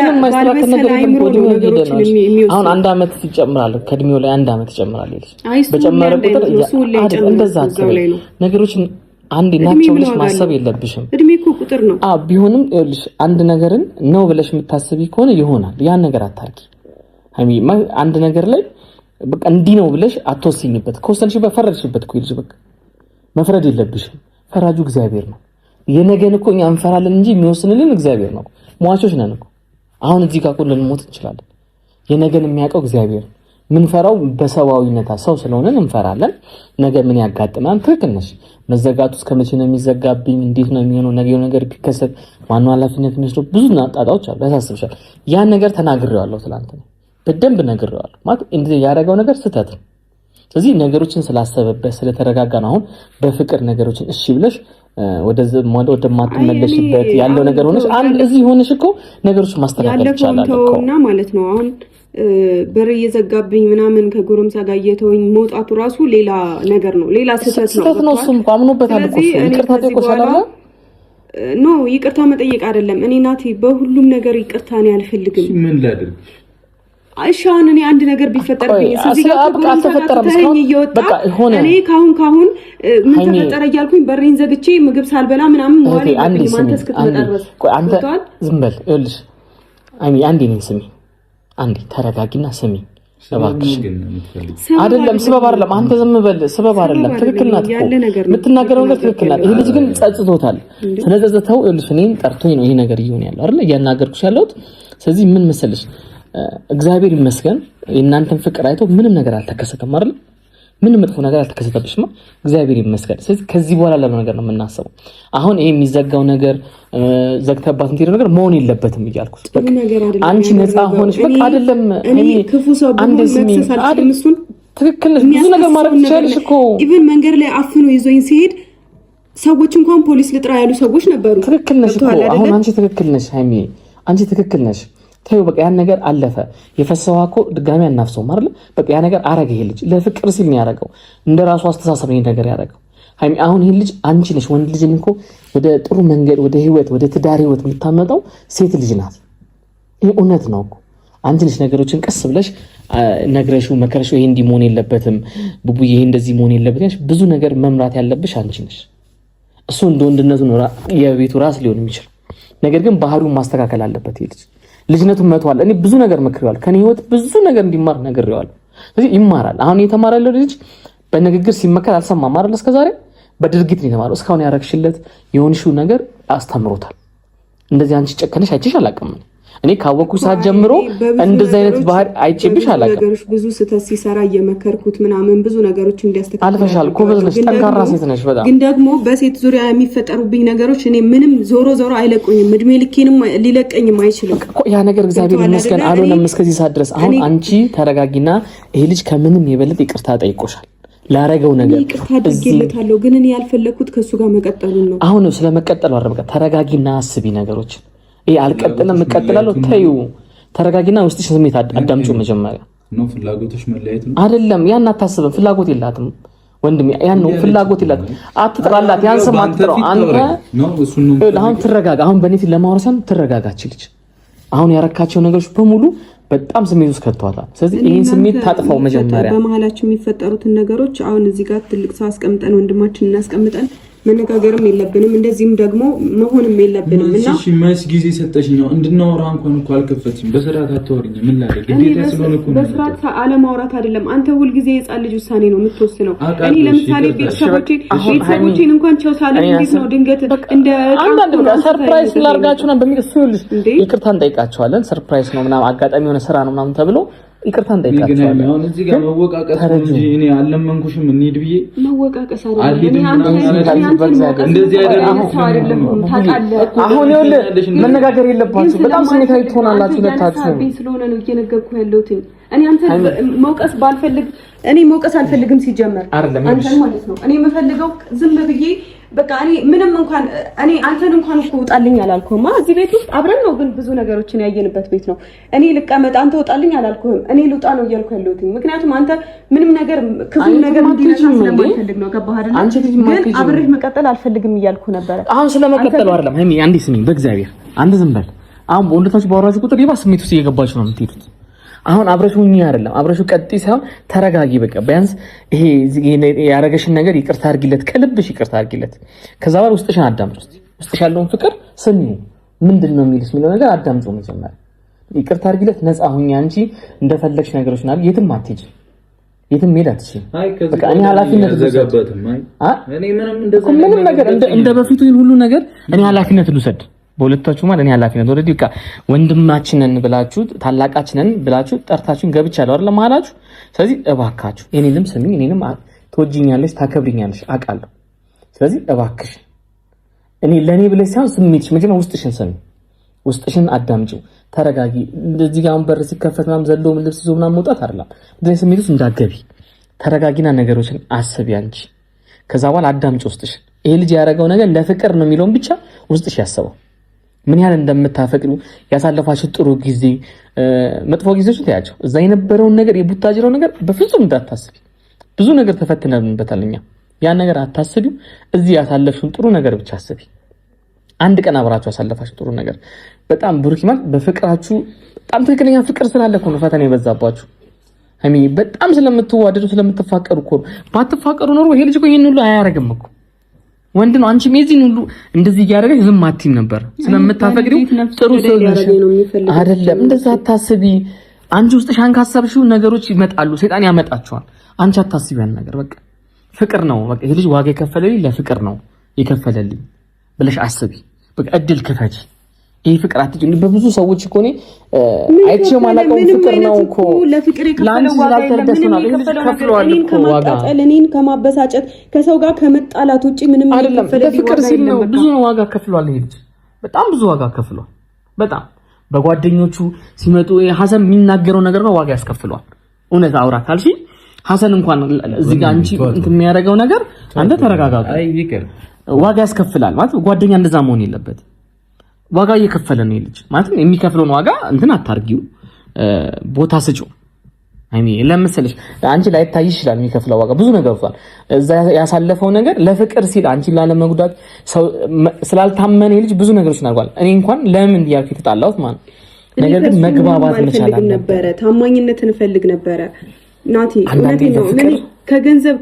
አይምሮ ነው ነገሮችን የሚወስድ። አሁን 1 አመት ይጨምራል፣ ከእድሜው ላይ 1 አመት ይጨምራል። በጨመረ ቁጥር እንደዛ ነገሮችን አንድ ናቸው ብለሽ ማሰብ የለብሽም። እድሜ እኮ ቁጥር ቁጥር ነው። ቢሆንም ይኸውልሽ አንድ ነገርን ነው ብለሽ የምታስቢ ከሆነ ይሆናል። ያን ነገር አታርጊ ሃይሚ። አንድ ነገር ላይ በቃ እንዲህ ነው ብለሽ አትወስኝበት። ከወሰንሽበት ፈረድሽበት እኮ ይልሽ በቃ መፍረድ የለብሽም። ፈራጁ እግዚአብሔር ነው። የነገን እኮ እኛ እንፈራለን እንጂ የሚወስንልን እግዚአብሔር ነው። ሟቾች ነን እኮ አሁን እዚህ ጋር ቁልን ሞት እንችላለን። የነገን የሚያውቀው እግዚአብሔር። ምን ፈራው በሰዋዊነታ ሰው ስለሆነ እንፈራለን። ነገ ምን ያጋጥማል? ትክክል ነሽ። መዘጋቱ እስከመቼ ነው የሚዘጋብኝ? እንዴት ነው የሚሆነው? ነገ ነገር ቢከሰት ማን ኃላፊነት የሚወስደው? ብዙ ጣጣዎች አሉ። ያሳስብሻል። ያን ነገር ተናግሬዋለሁ። ትላንት ነው በደንብ ነግሬዋለሁ። ማለት እንዴ ያደረገው ነገር ስህተት ነው። ስለዚህ ነገሮችን ስላሰበበት ስለተረጋጋ ነው አሁን በፍቅር ነገሮችን እሺ ብለሽ ወደ ማትመለሽበት ያለው ነገር ሆነሽ አንድ እዚህ ሆነሽ እኮ ነገሮች ማስተካከል ይቻላል እኮ እና ማለት ነው። አሁን በር እየዘጋብኝ ምናምን ከጎረምሳ ጋር እየተወኝ መውጣቱ ራሱ ሌላ ነገር ነው። ሌላ ስህተት ነው። እሱም አምኖበታል እኮ ይቅርታ ጠይቆሻል አይደል? ኖ ይቅርታ መጠየቅ አይደለም። እኔ ናቲ በሁሉም ነገር ይቅርታ ነው ያልፈልግም። ምን ላድርግ? አይሻን እኔ አንድ ነገር ቢፈጠርብኝ ስለዚህ በቃ እኔ ካሁን ምን ተፈጠረ እያልኩኝ በሬን ዘግቼ ምግብ ሳልበላ ምናምን መዋል የለብኝም። አንተ እስክትመጣ ድረስ አንተ ዝም በል። ይኸውልሽ አንዴ ነኝ ስሚ፣ አንዴ ተረጋጊና ስሚ እባክሽ። አይደለም ስበብ አይደለም፣ አንተ ዝም በል። ስበብ አይደለም፣ ትክክል ናት እኮ የምትናገረው ነገር ትክክል ናት። ይሄ ልጅ ግን ጸጽቶታል። ስለጸጸተው ይኸውልሽ እኔን ጠርቶኝ ነው ይሄ ነገር እየሆነ ያለው አይደል? እያናገርኩሽ ያለሁት። ስለዚህ ምን መሰለሽ እግዚአብሔር ይመስገን የእናንተን ፍቅር አይቶ ምንም ነገር አልተከሰተም አይደል? ምንም መጥፎ ነገር አልተከሰተብሽማ። እግዚአብሔር ይመስገን። ስለዚህ ከዚህ በኋላ ያለው ነገር ነው የምናስበው። አሁን ይሄ የሚዘጋው ነገር ዘግተባት እንትን ነገር መሆን የለበትም እያልኩት በቃ አንቺ ነፃ ሆነሽ በቃ አይደለም እኔ ክፉ ሰው አይደለም። ትክክል ነሽ። ብዙ ነገር ማድረግ ትችያለሽ እኮ። ኢቭን መንገድ ላይ አፍኖ ይዞኝ ሲሄድ ሰዎች እንኳን ፖሊስ ልጥራ ያሉ ሰዎች ነበሩ። ትክክል ነሽ እኮ። አሁን አንቺ ትክክል ነሽ ሃይሚ፣ አንቺ ትክክል ነሽ። ተይው በቃ ያን ነገር አለፈ። የፈሰዋ እኮ ድጋሚ አናፍሰው አይደል? በቃ ያ ነገር አረገ። ይሄ ልጅ ለፍቅር ሲል ነው ያደረገው። እንደራሱ አስተሳሰብ ነው ነገር ያደረገው። ሃይሚ አሁን ይሄ ልጅ አንቺ ነሽ ወንድ ልጅ እኮ ወደ ጥሩ መንገድ ወደ ህይወት ወደ ትዳር ህይወት የምታመጣው ሴት ልጅ ናት። ይሄ እውነት ነው እኮ። አንቺ ነሽ ነገሮችን ቀስ ብለሽ ነግረሽው መከረሽው። ይሄ እንዲህ መሆን የለበትም ቡቡዬ፣ ይሄ እንደዚህ መሆን የለበትም። ብዙ ነገር መምራት ያለብሽ አንቺ ነሽ። እሱ እንደ ወንድነቱ ነው የቤቱ ራስ ሊሆን የሚችል ነገር ግን ባህሪውን ማስተካከል አለበት ይሄ ልጅ። ልጅነቱን መተዋል። እኔ ብዙ ነገር መክሬዋለሁ። ከኔ ህይወት ብዙ ነገር እንዲማር ነግሬዋለሁ። ስለዚህ ይማራል። አሁን የተማረ ልጅ በንግግር ሲመከር አልሰማም አይደል? እስከዛሬ በድርጊት ነው የተማረው። እስካሁን ያረግሽለት የሆንሽው ነገር አስተምሮታል። እንደዚህ አንቺ ጨከነሽ አይቼሽ አላውቅም። እኔ ካወኩ ሰዓት ጀምሮ እንደዚህ አይነት ባህሪ አይቼብሽ አላውቅም። ብዙ ስህተት ሲሰራ እየመከርኩት ምናምን ብዙ ነገሮች እንዲያስተካክል አልፈሻል። ጎበዝ ነሽ፣ ጠንካራ ሴት ነሽ በጣም። ግን ደግሞ በሴት ዙሪያ የሚፈጠሩብኝ ነገሮች እኔ ምንም ዞሮ አይለቁኝም። እድሜ ልኬንም ሊለቀኝም አይችልም እኮ ያ ነገር። እግዚአብሔር ይመስገን አልሆነም እስከዚህ ሰዓት ድረስ። አሁን አንቺ ተረጋጊና ይሄ ልጅ ከምንም የበለጠ ይቅርታ ጠይቆሻል ላረገው ነገር። ይቅርታ አድርጌለታለሁ፣ ግን እኔ ያልፈለኩት ከሱ ጋር መቀጠሉን ነው። አሁን ስለመቀጠሉ አይደል? በቃ ተረጋጊና አስቢ ነገሮች። ይሄ አልቀጥልም እቀጥላለሁ። ተይው፣ ተረጋጊና ውስጥሽ ስሜት አዳምጪው። መጀመሪያ ነው ፍላጎትሽ መለያየት ነው አይደለም? ያን አታስብም። ፍላጎት የላትም ወንድሜ፣ ያን ነው ፍላጎት የላትም። አትጥራላት፣ ያን ስም አትጥራው። አንተ አሁን ትረጋጋ። አሁን በኔት ለማውረሳም ትረጋጋች ልጅ። አሁን ያረካቸው ነገሮች በሙሉ በጣም ስሜት ውስጥ ከተዋታል። ስለዚህ ይሄን ስሜት ታጥፋው መጀመሪያ። በመሀላችን የሚፈጠሩትን ነገሮች አሁን እዚህ ጋር ትልቅ ሰው አስቀምጠን ወንድማችን እናስቀምጠን መነጋገርም የለብንም፣ እንደዚህም ደግሞ መሆንም የለብንም። እና እሺ ማይስ ጊዜ ሰጠሽኝ ነው እንድናወራ እንኳን እኮ አልከፈትሽም። በስርዓት አታወሪኝ። ምን ላድርግ? ግዴታ ስለሆነ እኮ በስርዓት አለማውራት አይደለም። አንተ ሁልጊዜ የጻን ልጅ ውሳኔ ነው የምትወስነው። እኔ ለምሳሌ ቤተሰቦቼን እንኳን ቸው ሳለ እንዴት ነው ድንገት እንደ አንዳንድ በቃ ሰርፕራይዝ ላርጋችሁ ነው በሚቀስሉልሽ ይቅርታ እንጠይቃቸዋለን። ሰርፕራይዝ ነው ምናምን አጋጣሚ የሆነ ስራ ነው ምናምን ተብሎ ይቅርታ እንጠይቃቸዋለን። አሁን እዚህ ጋር መወቃቀስ እንጂ እኔ አልለመንኩሽም እንሂድ ብዬ መወቃቀስ አይደለም። እንደዚህ አይደለም። አሁን ይኸውልህ መነጋገር የለባችሁ። በጣም ስሜታዊ ትሆናላችሁ ሁለታችሁ። ስለሆነ ነው እየነገርኩህ ያለሁት። እኔ አንተ መውቀስ ባልፈልግ እኔ መውቀስ አልፈልግም ሲጀመር አንተ ማለት ነው። እኔ የምፈልገው ዝም ብዬ በቃ እኔ ምንም እንኳን እኔ አንተን እንኳን እኮ ውጣልኝ አላልኩህም። እዚህ ቤት ውስጥ አብረን ነው ግን ብዙ ነገሮችን ያየንበት ቤት ነው። እኔ ልቀመጥ አንተ ውጣልኝ አላልኩህም። እኔ ልውጣ ነው እያልኩ ያለሁት። ምክንያቱም አንተ ምንም ነገር ክፉ ነገር እንዲነሳ ስለማልፈልግ ነው። ገባህ አይደል? ግን አብሬህ መቀጠል አልፈልግም እያልኩ ነበር። አሁን ስለመቀጠሉ አይደለም ሃይሚ፣ አንዴ ስሚኝ በእግዚአብሔር አንድ ዝም በል። አሁን በወንድታችሁ ባወራችሁ ቁጥር ይባ ስሜት ውስጥ እየገባችሁ ነው የምትሄዱት። አሁን አብረሹ አይደለም አብረሹ ቀጥይ ሳይሆን ተረጋጊ። በቃ ቢያንስ ይሄ ያረገሽን ነገር ይቅርታ አድርጊለት፣ ከልብሽ ይቅርታ አድርጊለት። ከዛ በኋላ ውስጥሽን አዳምጪ። ውስጥሽ ያለውን ፍቅር ስሚው። ምንድነው የሚልሽ የሚለው ነገር አዳምጪው መጀመሪያ። ይቅርታ አድርጊለት፣ ነፃ ሁኚ። አንቺ እንደፈለግሽ ነገሮች ናል። የትም አትሄጂ፣ የትም ሄዳ ትችይ። በቃ እኔ ኃላፊነት ልዘጋበትም። እኔ ምንም ነገር እንደ በፊቱ ሁሉ ነገር እኔ ኃላፊነት ልውሰድ በሁለታችሁ ማለት እኔ ኃላፊነት ወረዲ በቃ ወንድማችንን ብላችሁ ታላቃችንን ብላችሁ ጠርታችሁን ገብቻለሁ አይደል ማላችሁ። ስለዚህ እባካችሁ እኔንም ስሚ፣ እኔንም ትወጂኛለሽ፣ ታከብሪኛለሽ አውቃለሁ። ስለዚህ እባክሽ እኔ ለኔ ብለሽ ሳይሆን ስሜትሽ መጀመሪያ ውስጥሽን ስሚ፣ ውስጥሽን አዳምጪው፣ ተረጋጊ። እንደዚህ ጋር በር ሲከፈት ምናምን ዘሎ ምን ልብስ ይዞ ምናምን መውጣት አይደለም። እንደዚህ ስሜት ውስጥ እንዳትገቢ ተረጋጊና ነገሮችን አስቢ አንቺ። ከዛ በኋላ አዳምጪ ውስጥሽን። ይሄ ልጅ ያደረገው ነገር ለፍቅር ነው የሚለውን ብቻ ውስጥሽ ያስበው። ምን ያህል እንደምታፈቅሩ ያሳለፋችሁ ጥሩ ጊዜ መጥፎ ጊዜዎችን ታያቸው። እዛ የነበረውን ነገር የቡታጅራው ነገር በፍጹም እንዳታስቢ። ብዙ ነገር ተፈትነንበታል እኛ። ያን ነገር አታስቢው። እዚህ ያሳለፍሽውን ጥሩ ነገር ብቻ አስቢ። አንድ ቀን አብራችሁ ያሳለፋችሁ ጥሩ ነገር በጣም ብሩክ ማለት በፍቅራችሁ በጣም ትክክለኛ ፍቅር ስላለ እኮ ነው ፈተና የበዛባችሁ። ሃይሚ በጣም ስለምትዋደዱ ስለምትፋቀሩ እኮ ነው። ባትፋቀሩ ኖሮ ይሄ ልጅ እኮ ይሄን ሁሉ አያረግም እኮ። ወንድ ነው። አንቺ ሜዚን ሁሉ እንደዚህ እያደረገች ዝም አትይም ነበር። ስለምታፈቅሪው ጥሩ ሰው አይደለም። እንደዛ አታስቢ። አንቺ ውስጥሽ አንካሳብሽው ነገሮች ይመጣሉ፣ ሰይጣን ያመጣቸዋል። አንቺ አታስቢ ያን ነገር። በቃ ፍቅር ነው። በቃ ይሄ ልጅ ዋጋ የከፈለልኝ ለፍቅር ነው የከፈለልኝ ብለሽ አስቢ። በቃ እድል ክፈች። ይሄ ፍቅር አትጭኝ። በብዙ ሰዎች እኮ ነው አይቼው ማላቀው ፍቅር ነው እኮ ለፍቅር የከፈለው ዋጋ የለም። እኔን ከማበሳጨት ከሰው ጋር ከመጣላት ውጪ ምንም የከፈለው ፍቅር ሲል ነው። ብዙ ዋጋ ከፍሏል ይሄ ልጅ፣ በጣም ብዙ ዋጋ ከፍሏል። በጣም በጓደኞቹ ሲመጡ ሐሰን የሚናገረው ነገር ነው ዋጋ ያስከፍሏል። እውነት አውራ ካልሽ ሐሰን እንኳን እዚህ ጋር አንቺ የሚያደርገው ነገር አንተ ተረጋጋ። አይ ይቅር ዋጋ ያስከፍላል ማለት ጓደኛ እንደዛ መሆን የለበትም። ዋጋ እየከፈለ ነው ልጅ ማለት የሚከፍለውን ዋጋ እንትን አታርጊው፣ ቦታ ስጪው። አይኔ ለምሳሌሽ አንቺ ላይ ታይሽ ይችላል የሚከፍለው ዋጋ ብዙ ነገር ፏል። እዛ ያሳለፈው ነገር ለፍቅር ሲል አንቺ ላለመጉዳት ሰው ስላልታመነ ልጅ ብዙ ነገሮች አድርጓል። እኔ እንኳን ለምን ያልኩ ተጣላሁት ማለት ነገር ግን መግባባት መቻል ነበር። ታማኝነትን ፈልግ ነበር ናቲ። እውነቴን ነው። እኔ ከገንዘብ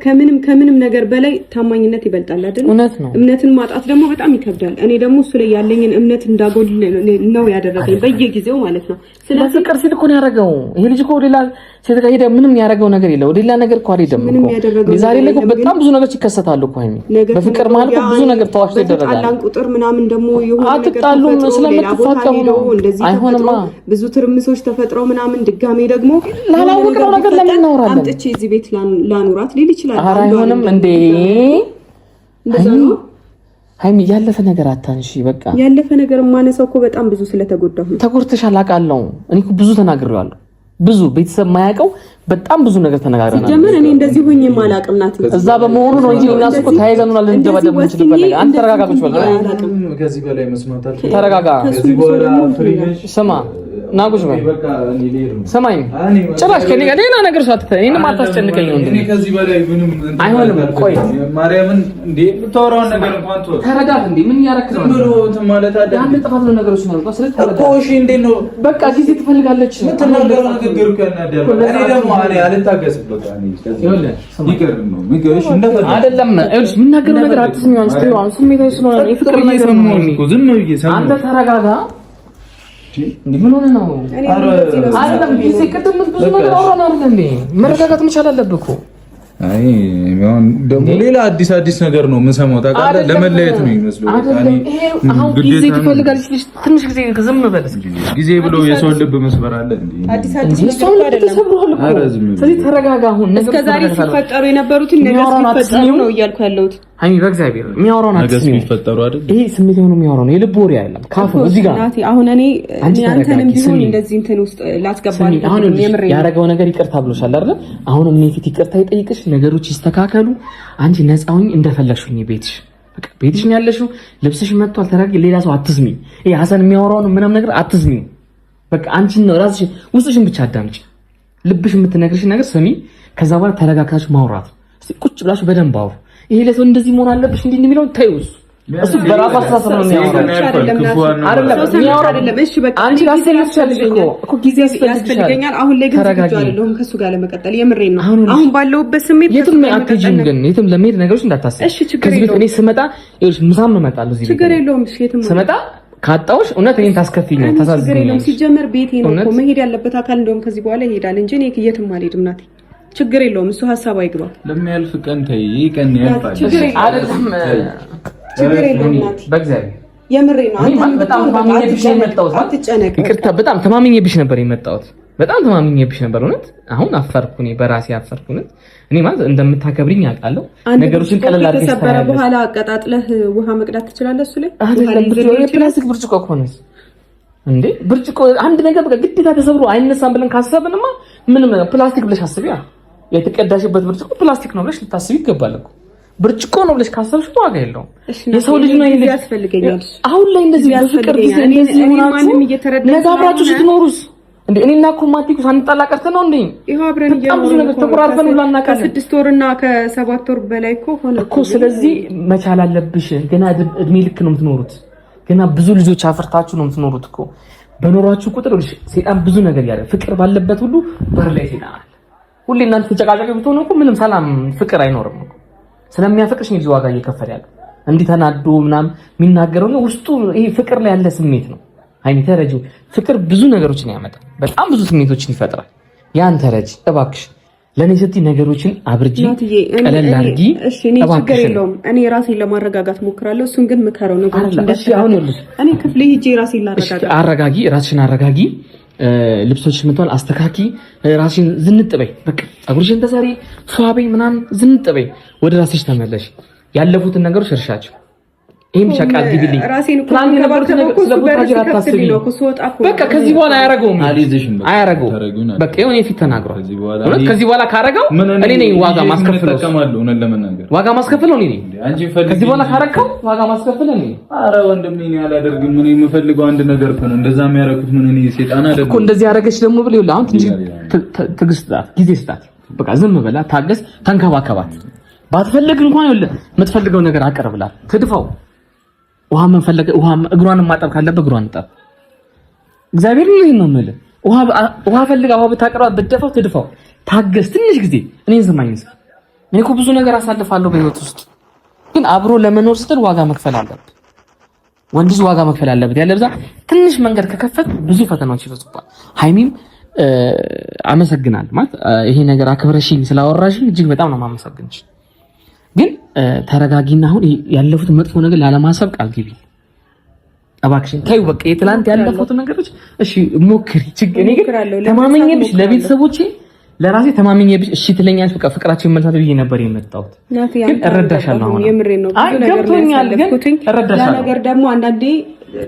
ከምንም ነገር በላይ ታማኝነት ይበልጣል አይደል? እምነትን ማጣት ደግሞ በጣም ይከብዳል። እኔ ደግሞ እሱ ላይ ያለኝን እምነት እንዳጎል ነው ያደረገኝ በየጊዜው ማለት ነው። ስለዚህ ፍቅር ሲል እኮ ነው ያደረገው። ይሄ ልጅ እኮ ሌላ ሴት ጋር ሄደ ምንም ያደረገው ነገር የለም። ሌላ ነገር እኮ አይደለም እኮ ዛሬ ላይ በጣም ብዙ ነገሮች ይከሰታሉ እኮ አይሚ። በፍቅር ማለት ብዙ ነገር ተዋሽቶ ይደረጋል። አላን ቁጥር ምናምን ደግሞ የሆነ ነገር አትጣሉ ስለምትፋቀሩ ነው። አይሆንማ ብዙ ትርምሶች ተፈጥረው ምናምን ድጋሜ ደግሞ ላላወቅነው ነገር ለምን እናወራለን? አምጥቼ እዚህ ቤት ላኑራት ሊል ይችላል። ኧረ አይሆንም እንዴ ሃይሚ ያለፈ ነገር አታንሺ። በቃ ያለፈ ነገር ማነሳው እኮ በጣም ብዙ ስለተጎዳሁ ነው። ተጎድተሻል አውቃለሁ። እኔ እኮ ብዙ ተናግሬዋለሁ። ብዙ ቤተሰብ ማያውቀው በጣም ብዙ ነገር ተነጋግረናል። ሲጀመር እኔ እንደዚህ ሆኜ ማላቅም ናት እዛ በመሆኑ ነው እንጂ እናስ እኮ ታይዘኑና ለንደባደብ እንችላለን። በላይ አንተ ተረጋጋች። በላይ ከዚህ በላይ መስማት አልኩ። ተረጋጋ። ከዚህ በኋላ ፍሪሽ ስማ ናጉሽ በይ ሰማኝ። ጭራሽ ከኔ ጋር ሌላ ነገር ሳትተ እኔንም አታስጨንቀኝ ነው እንዴ? እኔ ከዚህ በላይ ምንም አይሆንም። ቆይ ማርያምን እንዴ የምታወራውን ነገር እንኳን ተወው። ተረጋጋ። እንዴ ምን ያረክ ነው? ብሎ እንትን ማለት አለ። አንድ ጥፋት ነው ነገሮች ነው እንኳን ስለዚህ ተረጋጋ። እሺ እንዴት ነው? በቃ ጊዜ ትፈልጋለች። የምትናገረው ንግግር እኮ ያናደር። እኔ ደግሞ እኔ አልታገስም። በቃ እኔ ይቅር ነው የሚገርሽ እንደፈለ አይደለም። እሺ የምናገረው ነገር አትስሚው። አንተ ስሜታዊ ስለሆነ የፍቅር ነገር ነው እኮ ዝም ብዬ ሰማሁ። አንተ ተረጋጋ። ምን ሆነ ነው? አይደለም ጊዜ ቅድም ብዙ ነገር አወራን አይደል እንዴ? መረጋጋት መቻል አለብህ እኮ። አይ ደግሞ ሌላ አዲስ ነገር ነው የምንሰማው። ታውቃለህ ለመለየት ነው የሚመስለው። አሁን ጊዜ ትፈልጋለች። ትንሽ ጊዜ ዝም በል። ጊዜ ብሎ የሰው ልብ መስበር አለ እንዴ? አዲስ ሰው ተሰብሯል እኮ። ስለዚህ ተረጋጋ። አሁን እስከ ዛሬ ሲፈጠሩ የነበሩትን ነገር ሲፈጠሩ ነው እያልኩ ያለሁት። አይ በእግዚአብሔር የሚያወራው ነገር ሲፈጠሩ አይደል? ይሄ ስሜት ሆኖ የሚያወራው ነው። የልብ ወሬ አይደለም። ካፉ እዚህ ጋር ናቲ። አሁን እኔ አንተንም ቢሆን እንደዚህ እንትን ውስጥ ላስገባኝ የምር ያደረገው ነገር ይቅርታ ብሎሻል አይደል? አሁን እኔ ፊት ይቅርታ ይጠይቅሽ፣ ነገሮች ይስተካከሉ። አንቺ ነፃ ሁኚ፣ እንደፈለግሽኝ ቤትሽ በቃ ቤትሽ ነው ያለሽው። ልብስሽ መጥቷል። ተረጋጊ። ሌላ ሰው አትስሚ። ይሄ ሐሰን የሚያወራው ምንም ነገር አትስሚ። በቃ አንቺን ነው ራስሽ ውስጥሽን ብቻ አዳምጪ። ልብሽ የምትነግርሽ ነገር ስሚ። ከዛ በኋላ ተረጋግታችሁ ማውራት። እስቲ ቁጭ ብላችሁ በደንብ አውሩ። ይሄ ለሰው እንደዚህ መሆን አለብሽ እንዴ የሚለውን ተይውስ እሱ በራሱ አስተሳሰብ ነው አይደለም። እሺ በቃ አንቺ ጊዜ ያስፈልገኛል። አሁን ላይ ግን ዝግጁ አይደለሁም ከሱ ጋር ለመቀጠል። የምሬን ነው። አሁን ባለውበት ስሜት የትም አትሄጂም፣ ግን የትም ለመሄድ ነገሮች እንዳታስቢ። ከዚህ ቤት እኔ ስመጣ ይኸውልሽ ምሳም እመጣለሁ እዚህ ቤት ችግር የለውም። እሺ የትም ስመጣ ካጣውሽ እውነት እኔን ታስከፊኛለሽ፣ ታሳዝኛለሽ። ሲጀመር ቤቴ ነው እኮ መሄድ ያለበት አካል እንደውም ከዚህ በኋላ ይሄዳል እንጂ እኔ የትም አልሄድም ናት። ችግር የለውም። እሱ ሀሳብ አይግባ። ለሚያልፍ ቀን ተይ፣ ቀን ያልፋል። ችግር የለውም። ችግር የለውም ናት። በእግዚአብሔር የምሬ ነው። አንተ በጣም ተማምኜብሽ የመጣሁት አትጨነቅ። ይቅርታ፣ በጣም ተማምኜብሽ ነበር የመጣሁት። በጣም ተማምኜብሽ ነበር እውነት። አሁን አፈርኩ፣ እኔ በራሴ አፈርኩ እውነት። እኔ ማለት እንደምታከብሪኝ አውቃለሁ። ነገሮችን ቀለል አድርገሽ ተሰበረ በኋላ አቀጣጥለህ ውሃ መቅዳት ትችላለህ። እሱ ላይ የፕላስቲክ ብርጭቆ ከሆነስ እንዴ ብርጭቆ አንድ ነገር በቃ ግዴታ ተሰብሮ አይነሳም ብለን ካሰብንማ ምንም ፕላስቲክ ብለሽ አስቢያ። የተቀዳሽበት ብርጭቆ ፕላስቲክ ነው ብለሽ ልታስቢ ይገባል እኮ። ብርጭቆ ነው ብለሽ ካሰብሽ ዋጋ የለውም። የሰው ልጅ ነው ይሄ ያስፈልገኛል። አሁን ላይ እንደዚህ በፍቅር ጊዜ እንደዚህ ሆናችሁ ነገ አብራችሁ ስትኖሩስ እንዴ እኔና እኮ ማቲኩ ሳንጣላ ቀርተን ነው እንዴ? ይሄው አብረን እየኖርን ነው። ተቆራርፈን ሁላ እናውቃለን። ከ6 ወርና ከ7 ወር በላይ እኮ ሆነ እኮ። ስለዚህ መቻል አለብሽ። ገና እድሜ ልክ ነው የምትኖሩት። ገና ብዙ ልጆች አፍርታችሁ ነው የምትኖሩት እኮ። በኖራችሁ ቁጥር ሰይጣን ብዙ ነገር ያደርጋል። ፍቅር ባለበት ሁሉ በር ላይ ሰይጣን አለ። ሁሌ እናንተ ተጨቃጨቂ ብትሆኑ እኮ ምንም ሰላም ፍቅር አይኖርም እኮ። ስለሚያፈቅርሽ ነው ዋጋ እየከፈለ ያለው። እንዲህ ተናዶ ምናምን የሚናገረው ነው ውስጡ። ይሄ ፍቅር ላይ ያለ ስሜት ነው። ሃይሚ ተረጂ። ፍቅር ብዙ ነገሮችን ያመጣል። በጣም ብዙ ስሜቶችን ይፈጥራል። ያን ተረጂ እባክሽ። ለኔ ስትይ ነገሮችን አብርጂ፣ ቀለል አድርጊ እባክሽ። እኔ ራሴን ለማረጋጋት ሞክራለሁ። እሱን ግን ምከረው ነገሮችን እሺ። አሁን ይኸውልሽ እኔ ክፍሌ ሂጄ ራሴን አረጋጊ፣ ራስሽን አረጋጊ። ልብሶችሽ ምትዋል አስተካኪ፣ ራስሽን ዝንጥ በይ። በቃ ፀጉርሽን ተሰሪ፣ ሷበይ ምናምን ዝንጥ በይ። ወደ ራስሽ ተመለሽ። ያለፉትን ነገሮች እርሻቸው። ይሄን ብቻ ቃል ግቢልኝ። ፕላን የነበሩት ነገር ስለቦታጅ አታስቢ። በቃ ከዚህ በኋላ አያረገውም። በቃ የሆነ የፊት ተናግሯል። ከዚህ በኋላ ካረገው እኔ ነኝ ዋጋ ማስከፍለው። ዋጋ ማስከፍለው እኔ ነኝ። ከዚህ በኋላ ካረከው ዋጋ ማስከፍለው እኔ ነኝ። ኧረ ወንድሜ እኔ አላደርግም። እኔ የምፈልገው አንድ ነገር እኮ ነው። እንደዛ የሚያረጉት ምን እኔ ሰይጣን አይደለም እኮ። እንደዚህ ያረገች ደግሞ ብለው ይኸውልህ፣ አሁን ትንሽ ትዕግስት ስጣት፣ ጊዜ ስጣት። በቃ ዝም ብላ ታገስ፣ ተንከባከባት። ባትፈልግ እንኳን ይኸውልህ የምትፈልገው ነገር አቀርብላት፣ ትድፋው። ውሃ መንፈለገ ውሃ እግሯን ማጠብ ካለበት እግሯን ጠብ። እግዚአብሔር ይሄን ነው ማለት። ውሃ ፈልጋ ውሃ ብታቀርባት ብትደፋው ትድፋው። ታገስ ትንሽ ጊዜ። እኔን ዝማኝ። እኔ እኮ ብዙ ነገር አሳልፋለሁ በህይወት ውስጥ፣ ግን አብሮ ለመኖር ስትል ዋጋ መክፈል አለበት። ወንድ ልጅ ዋጋ መክፈል አለበት። ያለበዛ ትንሽ መንገድ ከከፈት ብዙ ፈተናዎች ይፈጽባል። ሃይሚም አመሰግናለሁ ማለት ይሄ ነገር አክብረሽኝ ስላወራሽኝ እጅግ በጣም ነው የማመሰግንሽ። ግን ተረጋጊና አሁን ያለፉት መጥፎ ነገር ላለማሰብ ቃል ግቢ እባክሽን። ታዩ በቃ የትላንት ያለፉት ነገሮች እሺ ሞክሪ። እኔ ግን ተማመኘብሽ፣ ለቤተሰቦቼ ለራሴ ተማመኘብሽ። እሺ ትለኛለሽ። በቃ ፍቅራችን ይመልሳል ብዬ ነበር የመጣሁት። ግን እረዳሻለሁ። አሁን የምሬን ነው። ብዙ ነገር ገብቶኛል። ግን እረዳሻለሁ። ነገር ደግሞ አንዳንዴ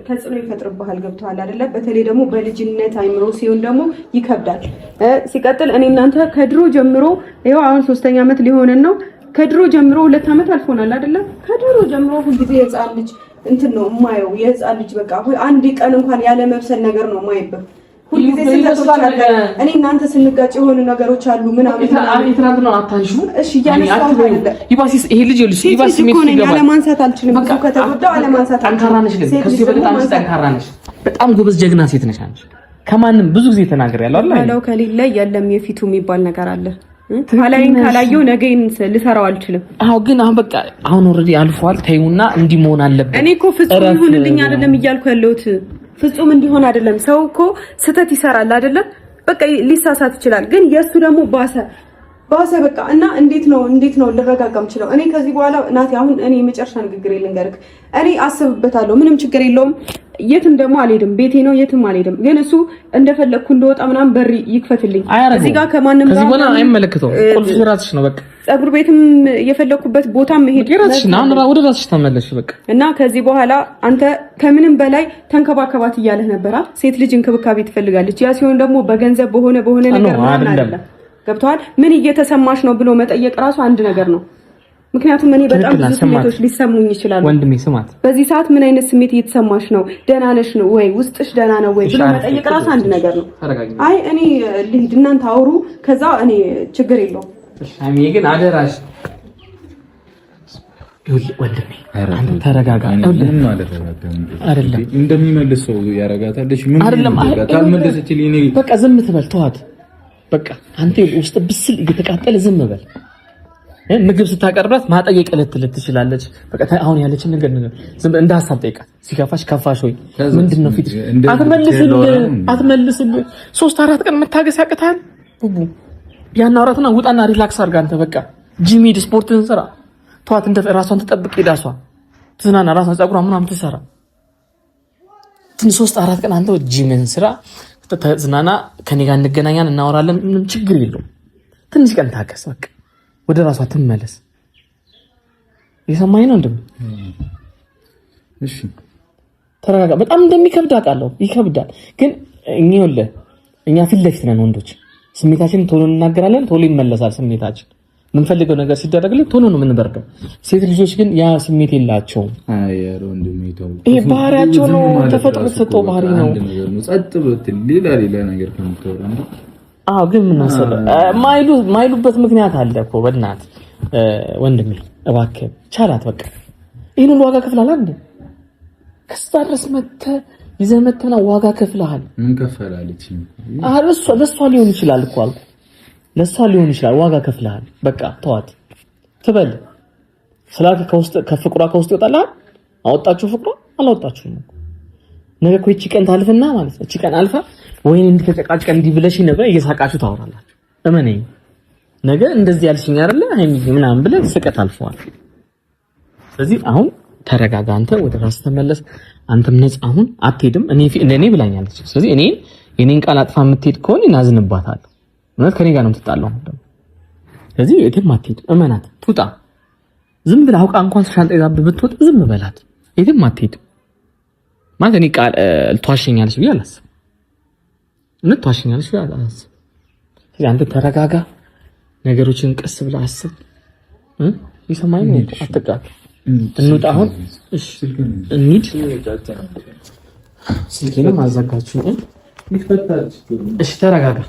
ተጽዕኖ ይፈጥርብሃል። ገብቶሃል አይደለ? በተለይ ደግሞ በልጅነት አይምሮ ሲሆን ደግሞ ይከብዳል። ሲቀጥል እኔ እናንተ ከድሮ ጀምሮ ይኸው አሁን 3ኛ ዓመት ሊሆነን ነው። ከድሮ ጀምሮ 2 ዓመት አልፎናል አይደለ? ከድሮ ጀምሮ ሁልጊዜ የህፃን ልጅ እንትን ነው የማየው። የህፃን ልጅ በቃ አንድ ቀን እንኳን ያለ መብሰል ነገር ነው የማይበት። ሁልጊዜ ስለተቻለ እኔ እናንተ ስንጋጭ የሆኑ ነገሮች አሉ ምናምን ትናንት ነው አታንሹ። እሺ ያነሳው አይደለ? ይባሲስ ይሄ ልጅ ይልሽ ይባስ ምን ይገባል? አለማንሳት አልችልም። ብዙ ከተጎዳው አለማንሳት ጠንካራ ነሽ። ግን ከዚህ በጣም ጠንካራ ነሽ። በጣም ጎበዝ ጀግና ሴት ነሽ አንቺ። ከማንም ብዙ ጊዜ ተናግሬያለሁ አይደል? ያለው ከሌለ የለም የፊቱ የሚባል ነገር አለ። ኋላዬን ካላየው ነገን ልሰራው አልችልም። አዎ ግን አሁን በቃ አሁን ኦሬዲ አልፏል። ተይውና እንዲህ መሆን አለበት። እኔ እኮ ፍጹም ይሁንልኝ አይደለም እያልኩ ያለሁት። ፍጹም እንዲሆን አይደለም። ሰው እኮ ስህተት ይሰራል አይደለም? በቃ ሊሳሳት ይችላል። ግን የሱ ደግሞ ባሰ በቃ እና እንዴት ነው ልረጋጋም ችለው። እኔ ከዚህ በኋላ ናቲ አሁን እኔ የመጨረሻ ንግግር ልንገርክ። እኔ አስብበታለሁ። ምንም ችግር የለውም። የትም ደግሞ አልሄድም። ቤቴ ነው፣ የትም አልሄድም። ግን እሱ እንደፈለኩ እንደወጣ ምናምን በር ይክፈትልኝ። እዚህ ጋር ከማንም ጋር ከዚህ በኋላ አይመለከተውም። ቁልፍ ራስሽ ነው በቃ። ፀጉር ቤትም የፈለኩበት ቦታ መሄድ ራስሽ ነው። አሁን ወደ ራስሽ ተመለሽ በቃ። እና ከዚህ በኋላ አንተ ከምንም በላይ ተንከባከባት እያለህ ነበራ። ሴት ልጅ እንክብካቤ ትፈልጋለች። ያ ሲሆን ደግሞ በገንዘብ በሆነ ነገር ምናምን አይደለም። ገብቷል? ምን እየተሰማሽ ነው ብሎ መጠየቅ ራሱ አንድ ነገር ነው። ምክንያቱም እኔ በጣም ብዙ ስሜቶች ሊሰሙኝ ይችላሉ። ወንድሜ ስማት፣ በዚህ ሰዓት ምን አይነት ስሜት እየተሰማሽ ነው? ደህና ነሽ ነው ወይ? ውስጥሽ ደህና ነው ወይ ብሎ መጠየቅ ራሱ አንድ ነገር ነው። አይ እኔ ልሂድ፣ እናንተ አውሩ፣ ከዛ እኔ ችግር የለውም። እሺ አይኔ ግን አደራሽ ወንድሜ አንተ ተረጋጋ። ምንም ማለት አይደለም እንደሚመልስ ሰው ያረጋታል። እሺ ምን አይደለም ካልመለሰችልኝ እኔ በቃ ዝም ትበል ተዋት። በቃ አንተ ውስጥ ብስል እየተቃጠለ ዝም በል። ምግብ ስታቀርባት ማጠየቅ ልትል ትችላለች። በቃ አሁን ያለችን ነገር ዝም እንደ ሀሳብ ጠይቃት። ሲከፋሽ ከፋሽ ወይ ምንድነው ፊት አትመልስልህ 3-4 ቀን መታገስ ያቅታል። ቡቡ ያናውራትና ውጣና ሪላክስ አድርጋ አንተ በቃ ጂም ሂድ፣ ስፖርትን ስራ። ተዋት እንደ ራሷን ትጠብቅ ሄዳሷ ትዝናና ራሷን ፀጉሯ ምናምን ትሰራ። 3-4 ቀን አንተ ጂምን ስራ ተዝናና። ከኔ ጋር እንገናኛለን እናወራለን። ምንም ችግር የለውም። ትንሽ ቀን ታገስ በቃ ወደ ራሷ ትመለስ። የሰማኝ ነው እንደም እሺ ተረጋጋ። በጣም እንደሚከብድ አውቃለሁ፣ ይከብዳል። ግን እኛ ፊት ለፊት ነን ወንዶች። ስሜታችንን ቶሎ እንናገራለን፣ ቶሎ ይመለሳል ስሜታችን። የምንፈልገው ነገር ሲደረግልን ቶሎ ነው የምንበርደው። ሴት ልጆች ግን ያ ስሜት የላቸውም። ይሄ ባህሪያቸው ነው፣ ተፈጥሮ የተሰጠው ባህሪ ነው። ጸጥ ብትል ሌላ ነገር ከምትወራ ግን ምን መሰለህ ማይሉበት ምክንያት አለ እኮ። በእናትህ ወንድሜ እባክህ ቻላት በቃ። ይሄን ሁሉ ዋጋ ከፍለሃል እንዴ? ከዛ ድረስ ይዘህ መተህ ዋጋ ከፍለሃል። ምን ከፈላለች? ለእሷ ሊሆን ይችላል እኮ አልኩ። ለእሷ ሊሆን ይችላል። ዋጋ ከፍለሃል። በቃ ተዋት ትበል። ስላክ ከፍቅሯ ከውስጥ ይወጣልሃል። አወጣችሁ ፍቅሯ አላወጣችሁም። ነገ እኮ እቺ ቀን ታልፍና ማለት ነው። እቺ ቀን አልፋ ወይኔ እንድትጨቃጨቀን እንዲህ ብለሽ ነበር እየሳቃችሁ ታወራላችሁ። እመነኝ ነገ እንደዚህ ያልሽኝ አይደለ ሃይሚዬ ምናምን ብለህ ስቀት አልፈዋል። ስለዚህ አሁን ተረጋጋ። አንተ ወደ ራስህ ተመለስ። አንተም ነፃ አሁን አትሄድም። እኔ ብላኛለች። ስለዚህ የኔን ቃል አጥፋ የምትሄድ ከሆነ እናዝንባታለሁ። እውነት ከኔ ጋር ነው የምትጣላው። ስለዚህ የትም አትሄድም። እመናት ትውጣ። ዝም ብለህ አውቃ እንኳን ሻንጣ ይዛ ብትወጣ ዝም በላት። የትም አትሄድም ማለት እኔ ቃል ትዋሸኛለች ብዬ አላስብም። እውነት ትዋሸኛለች ብዬ አላስብም። ስለዚህ አንተ ተረጋጋ። ነገሮችን ቀስ ብለህ አስብ። ይሰማኝ ነው። አትቃጥ። እንውጣ አሁን። እሺ እንሂድ። ስልኬንም አዘጋችሁ። እሺ ተረጋጋ።